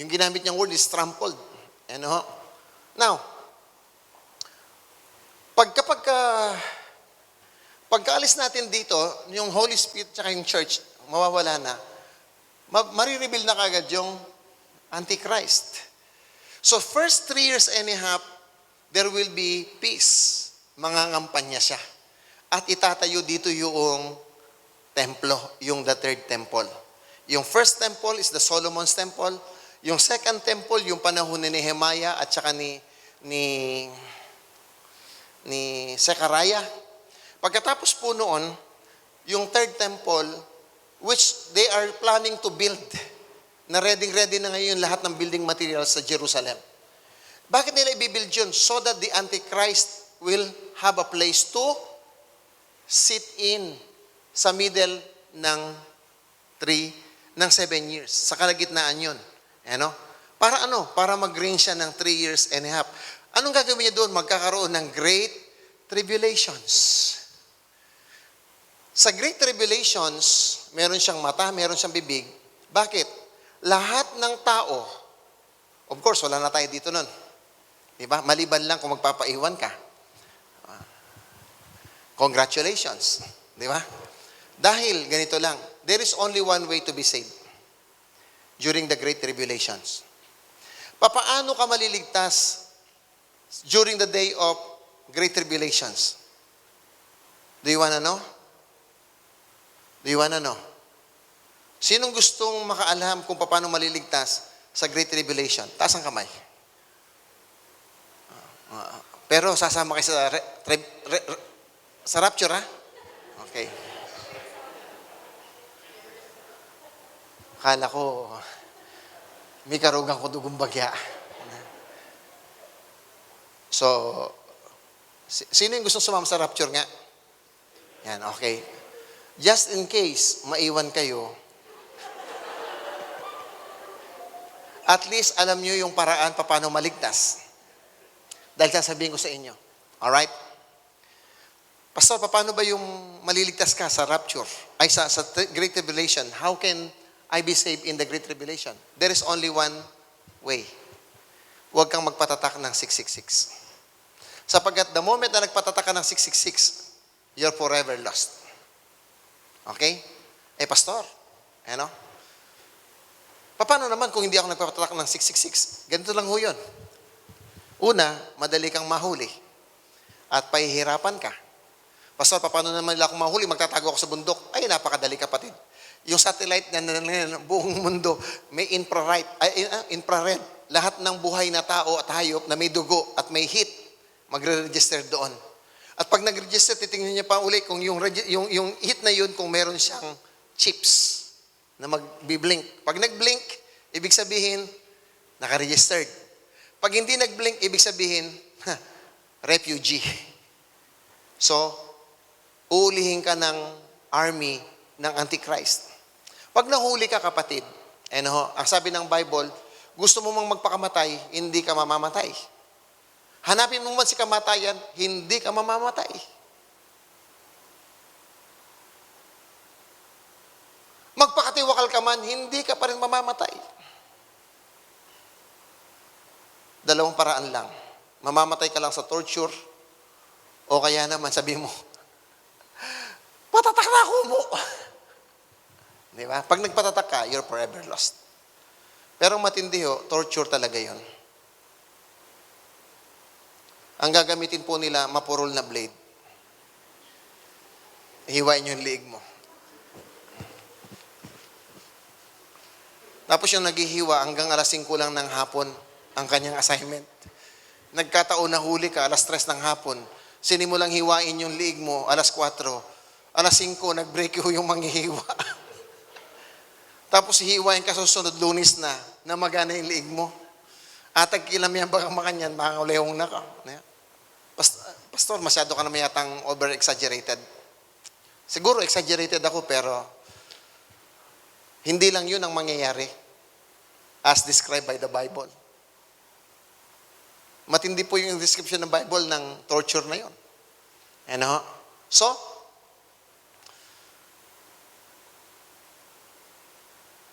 Yung ginamit niyang word is trampled. Now, pagkaalis natin dito, yung Holy Spirit at yung church, mawawala na. Marireveal na kagad yung Antichrist. So first 3 years and a half, there will be peace. Mangangampanya siya. At itatayo dito yung templo, yung the 3rd temple. Yung first temple is the Solomon's temple. Yung second temple, yung panahon ni Nehemiah at saka ni Zechariah. Pagkatapos po noon, yung 3rd temple, which they are planning to build, na ready na ngayon lahat ng building materials sa Jerusalem. Bakit nila i-build yun? So that the Antichrist will have a place to sit in sa middle ng 7 years. Sa kalagitnaan yun. Para ano? Para mag-reign siya ng 3 years and a half. Anong gagawin niya doon? Magkakaroon ng great tribulations. Sa great tribulations, meron siyang mata, meron siyang bibig. Bakit? Lahat ng tao, of course, wala na tayo dito nun. Diba? Maliban lang kung magpapaiwan ka. Congratulations. Diba? Dahil ganito lang, there is only one way to be saved during the great tribulations. Papaano ka maliligtas during the day of great tribulations? Do you wanna know? Do you wanna know? Sinong gustong makaalam kung paano maliligtas sa great tribulation? Taas ang kamay. Pero sasama kayo sa rapture, ha? Okay. Akala ko, may karugang ko dugong bagya. So, sino yung gustong sumama sa rapture nga? Yan, okay. Just in case, maiwan kayo, At least alam nyo yung paraan paano maligtas. Dahil sasabihin ko sa inyo. Alright? Pastor, paano ba yung maliligtas ka sa rapture? Ay, sa Great Tribulation? How can I be saved in the Great Tribulation? There is only one way. Huwag kang magpatatak ng 666. Sapagkat the moment na nagpatatak ka ng 666, you're forever lost. Okay? Pastor, ano? Paano naman kung hindi ako nagpatatak ng 666? Ganito lang ho yun. Una, madali kang mahuli. At pahihirapan ka. Pastor, paano naman nila akong mahuli? Magtatago ako sa bundok. Ay, napakadali kapatid. Yung satellite na buong mundo, may infrared. Lahat ng buhay na tao at hayop na may dugo at may heat, magre-register doon. At pag nag-register, titingnan niya pa uli kung yung heat na yun, kung meron siyang chips na mag-blink. Pag nag-blink, ibig sabihin, naka-registered. Pag hindi nag-blink, ibig sabihin, refugee. So, uulihin ka ng army ng Antichrist. Pag nahuli ka, kapatid, ang sabi ng Bible, gusto mo mang magpakamatay, hindi ka mamamatay. Hanapin mo man si kamatayan, hindi ka mamamatay. Magpakatiwakal ka man, hindi ka pa rin mamamatay. Dalawang paraan lang. Mamamatay ka lang sa torture, o kaya naman sabi mo, patatak na ako mo. Di ba? Pag nagpatatak ka, you're forever lost. Pero matindi ho, torture talaga yon. Ang gagamitin po nila, mapurol na blade. Hiwain yung liig mo. Tapos yung naghihiwa, hanggang alas 5 lang ng hapon, ang kanyang assignment. Nagkataon na huli ka, alas 3 ng hapon. Sinimulang hiwain yung liig mo, alas 4. Alas 5, nag-break yung manghihiwa. Tapos hihiwain ka sa susunod, Lunes na magana yung liig mo. Atag kilam yan baka makanyan, baka ulehong na ka. Pastor, masyado ka naman yatang over-exaggerated. Siguro exaggerated ako, pero hindi lang yun ang mangyayari as described by the Bible. Matindi po yung description ng Bible ng torture na yun. So,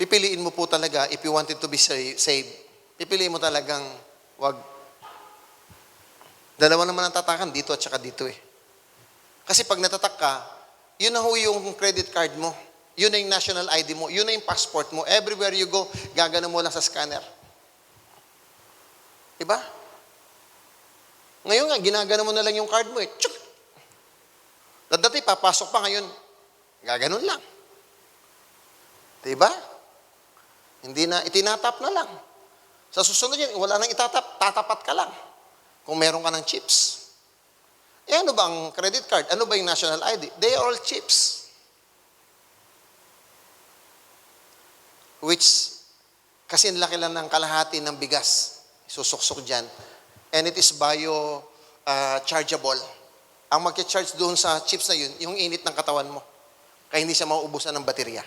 pipiliin mo po talaga, if you wanted to be saved, pipiliin mo talagang wag. Dalawa naman ang tatakan, dito at saka dito eh. Kasi pag natatak ka, yun na ho yung credit card mo. Yun na yung national ID mo. Yun na yung passport mo. Everywhere you go, gagana mo lang sa scanner. Diba? Ngayon nga, ginagana mo na lang yung card mo eh. Tsyuk! Dati, papasok pa ngayon, gaganon lang. Diba? Hindi na, itinatap na lang. Sa susunod yan, wala nang itatap, tatapat ka lang. Kung meron ka ng chips. Ano ba ang credit card? Ano ba yung national ID? They are all chips. Which, kasi laki lang ng kalahati ng bigas. Susuksok dyan. And it is chargeable. Ang mag-charge doon sa chips na yun, yung init ng katawan mo. Kaya hindi siya mauubusan ng baterya.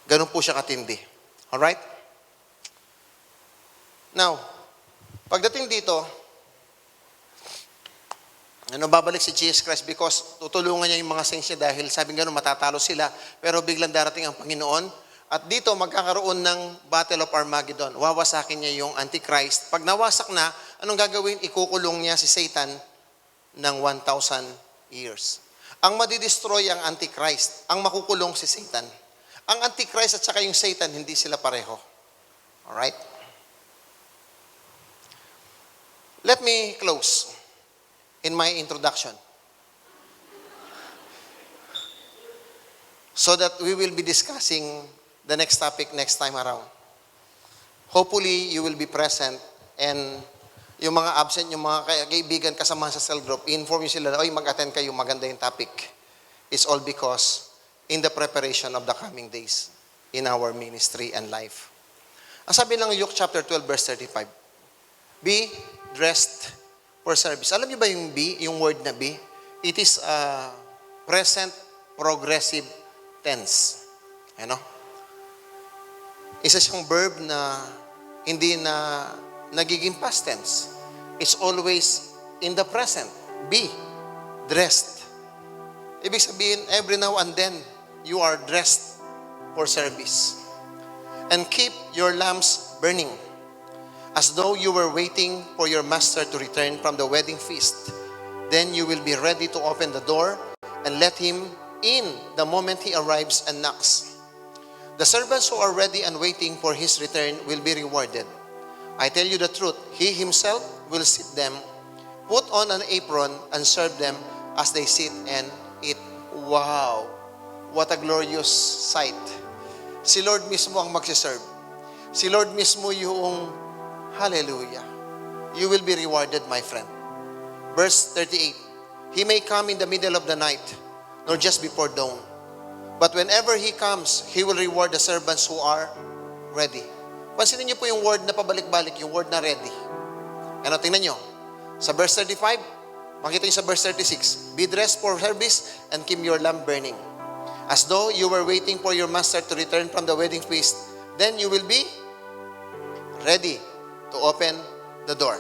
Ganun po siya katindi. Alright? Now, pagdating dito, babalik si Jesus Christ because tutulungan niya yung mga saints niya dahil sabi nga matatalo sila, pero biglang darating ang Panginoon. At dito magkakaroon ng Battle of Armageddon. Wawasakin niya yung Antichrist. Pag nawasak na, anong gagawin? Ikukulong niya si Satan ng 1,000 years. Ang madidestroy ang Antichrist. Ang makukulong si Satan. Ang Antichrist at saka yung Satan, hindi sila pareho. Alright? Let me close in my introduction. So that we will be discussing the next topic next time around. Hopefully, you will be present and yung mga absent, yung mga kaibigan kasama sa cell group, inform nyo sila na, mag-attend kayo, maganda yung topic. It's all because in the preparation of the coming days in our ministry and life. Ang sabi ng Luke chapter 12 verse 35, be dressed for service. Alam niyo ba yung be, yung word na be? It is a present progressive tense. Isa siyang verb na hindi na nagiging past tense. It's always in the present. Be dressed. Ibig sabihin, every now and then, you are dressed for service. And keep your lamps burning, as though you were waiting for your master to return from the wedding feast. Then you will be ready to open the door and let him in the moment he arrives and knocks. The servants who are ready and waiting for his return will be rewarded. I tell you the truth, he himself will sit them, put on an apron, and serve them as they sit and eat. Wow! What a glorious sight. Si Lord mismo ang magsiserve. Si Lord mismo yung hallelujah. You will be rewarded, my friend. Verse 38. He may come in the middle of the night, nor just before dawn. But whenever he comes, he will reward the servants who are ready. Pansinin niyo po yung word na pabalik-balik, yung word na ready. Ano, tingnan niyo. Sa verse 35, makita niyo sa verse 36, be dressed for service and keep your lamp burning, as though you were waiting for your master to return from the wedding feast. Then you will be ready to open the door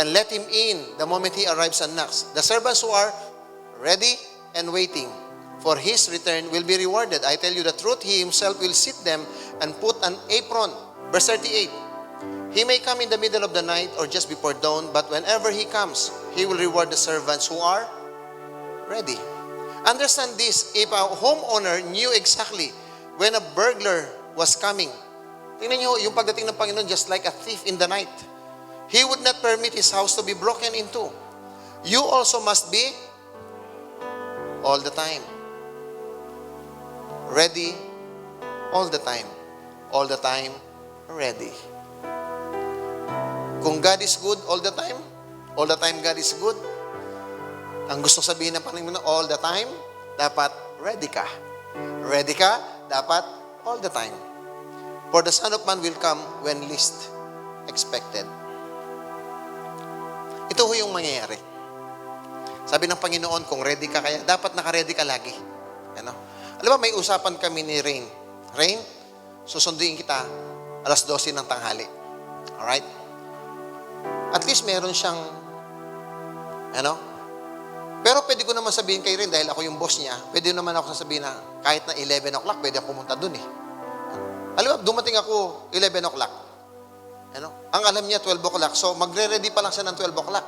and let him in the moment he arrives and knocks. The servants who are ready and waiting for his return will be rewarded. I tell you the truth, he himself will sit them and put an apron. Verse 38. He may come in the middle of the night or just before dawn, but whenever he comes, he will reward the servants who are ready. Understand this, if a homeowner knew exactly when a burglar was coming, tingnan niyo yung pagdating ng Panginoon, just like a thief in the night, he would not permit his house to be broken into. You also must be all the time ready, all the time ready. Kung God is good all the time God is good. Ang gusto sabihin ng Panginoon, all the time, dapat ready ka. Ready ka, dapat all the time. For the Son of Man will come when least expected. Ito ho yung mangyayari. Sabi ng Panginoon, kung ready ka kaya, dapat naka-ready ka lagi. Ano? Alam mo, may usapan kami ni Rain. Rain, susunduin kita alas 12 ng tanghali. Alright? At least meron siyang, pero pwede ko naman sabihin kay Rain, dahil ako yung boss niya, pwede naman ako sasabihin na kahit na 11 o'clock, pwede ako pumunta dun eh. Alam mo, dumating ako 11 o'clock. Ang alam niya 12 o'clock, so magre-ready pa lang siya ng 12 o'clock.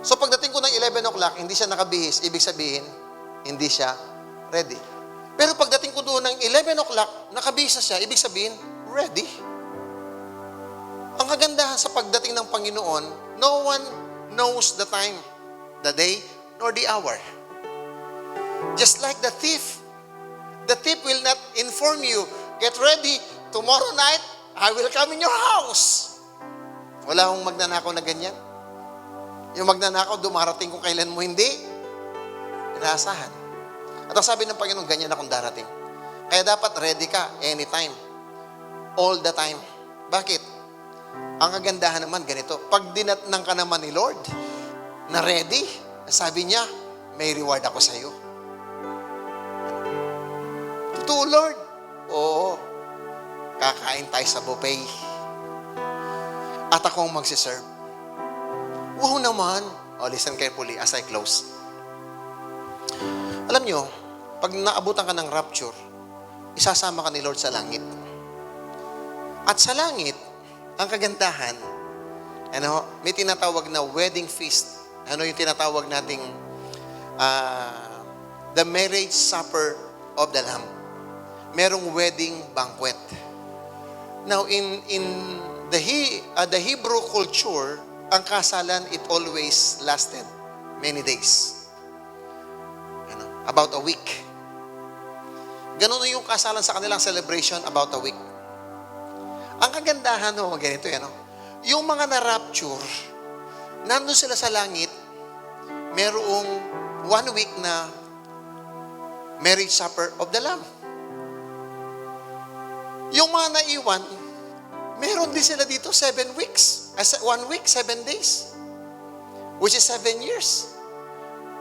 So pagdating ko ng 11 o'clock, hindi siya nakabihis, ibig sabihin, hindi siya ready. Pero pagdating ko doon ng 11 o'clock, nakabihis na siya, ibig sabihin, ready. Ang kagandahan sa pagdating ng Panginoon, no one knows the time, the day, nor the hour. Just like the thief will not inform you, get ready, tomorrow night, I will come in your house. Wala akong magnanakaw na ganyan. Yung magnanakaw, dumarating kung kailan mo hindi inaasahan. At ang sabi ng Panginoon, ganyan akong darating. Kaya dapat ready ka anytime. All the time. Bakit? Ang kagandahan naman ganito, pag dinatnang ka naman ni Lord, na ready, sabi niya, may reward ako sa iyo. Totoo, Lord? Oo. Kakain tayo sa buffet. At ako ang magsiserve. Wow naman. Listen carefully as I close. Alam nyo, pag naabutan ka ng rapture, isasama ka ni Lord sa langit. At sa langit, ang kagandahan, may tinatawag na wedding feast. Ano yung tinatawag nating the marriage supper of the Lamb. Merong wedding banquet. Now, in the Hebrew culture, ang kasalan, it always lasted many days. About a week. Ganun yung kasalan sa kanilang celebration, about a week. Ang kagandahan, ganito yan, yung mga na-rapture, nandun sila sa langit, merong 1 week na marriage supper of the Lamb. Yung mga naiwan, meron din sila dito 7 weeks. 1 week, 7 days. Which is 7 years.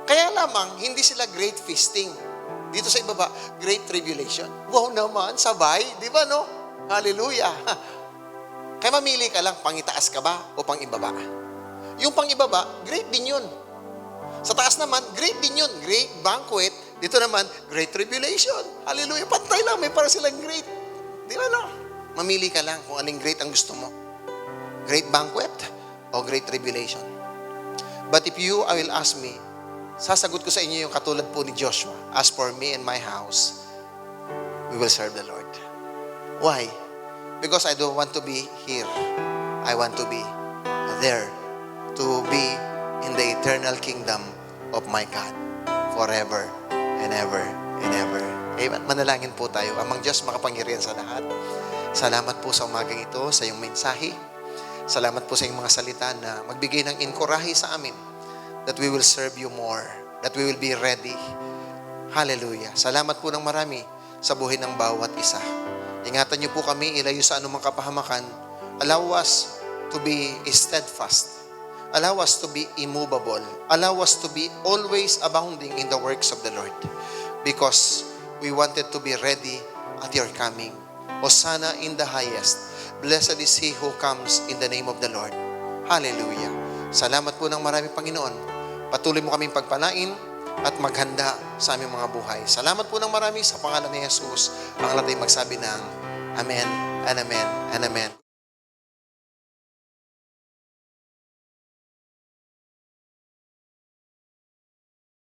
Kaya lamang, hindi sila great feasting. Dito sa ibaba, Great Tribulation. Wow naman, sabay. Di ba, no? Hallelujah. Kaya mamili ka lang, pangitaas ka ba o pang ibaba? Yung pang ibaba, great din yun. Sa taas naman, great din yun. Great banquet. Dito naman, Great Tribulation. Hallelujah. Pantay lang, may para silang great. Di ba, no? Mamili ka lang kung anong great ang gusto mo. Great banquet o Great Tribulation. But if you, I will ask me, sasagot ko sa inyo yung katulad po ni Joshua. As for me and my house, we will serve the Lord. Why? Because I don't want to be here. I want to be there. To be in the eternal kingdom of my God. Forever and ever and ever. Amen. Manalangin po tayo. Amang Diyos makapangyarihan sa lahat. Salamat po sa umagang ito, sa iyong mensahe. Salamat po sa iyong mga salita na magbigay ng inkorahe sa amin that we will serve you more, that we will be ready. Hallelujah. Salamat po ng marami sa buhay ng bawat isa. Ingatan niyo po kami, ilayo sa anumang kapahamakan. Allow us to be steadfast. Allow us to be immovable. Allow us to be always abounding in the works of the Lord. Because we wanted to be ready at your coming. Hosanna in the highest. Blessed is he who comes in the name of the Lord. Hallelujah. Salamat po ng marami, Panginoon. Patuloy mo kaming pagpalain at maghanda sa aming mga buhay. Salamat po ng marami sa pangalan ni Jesus. Ang lahat ay magsabi ng Amen and Amen and Amen.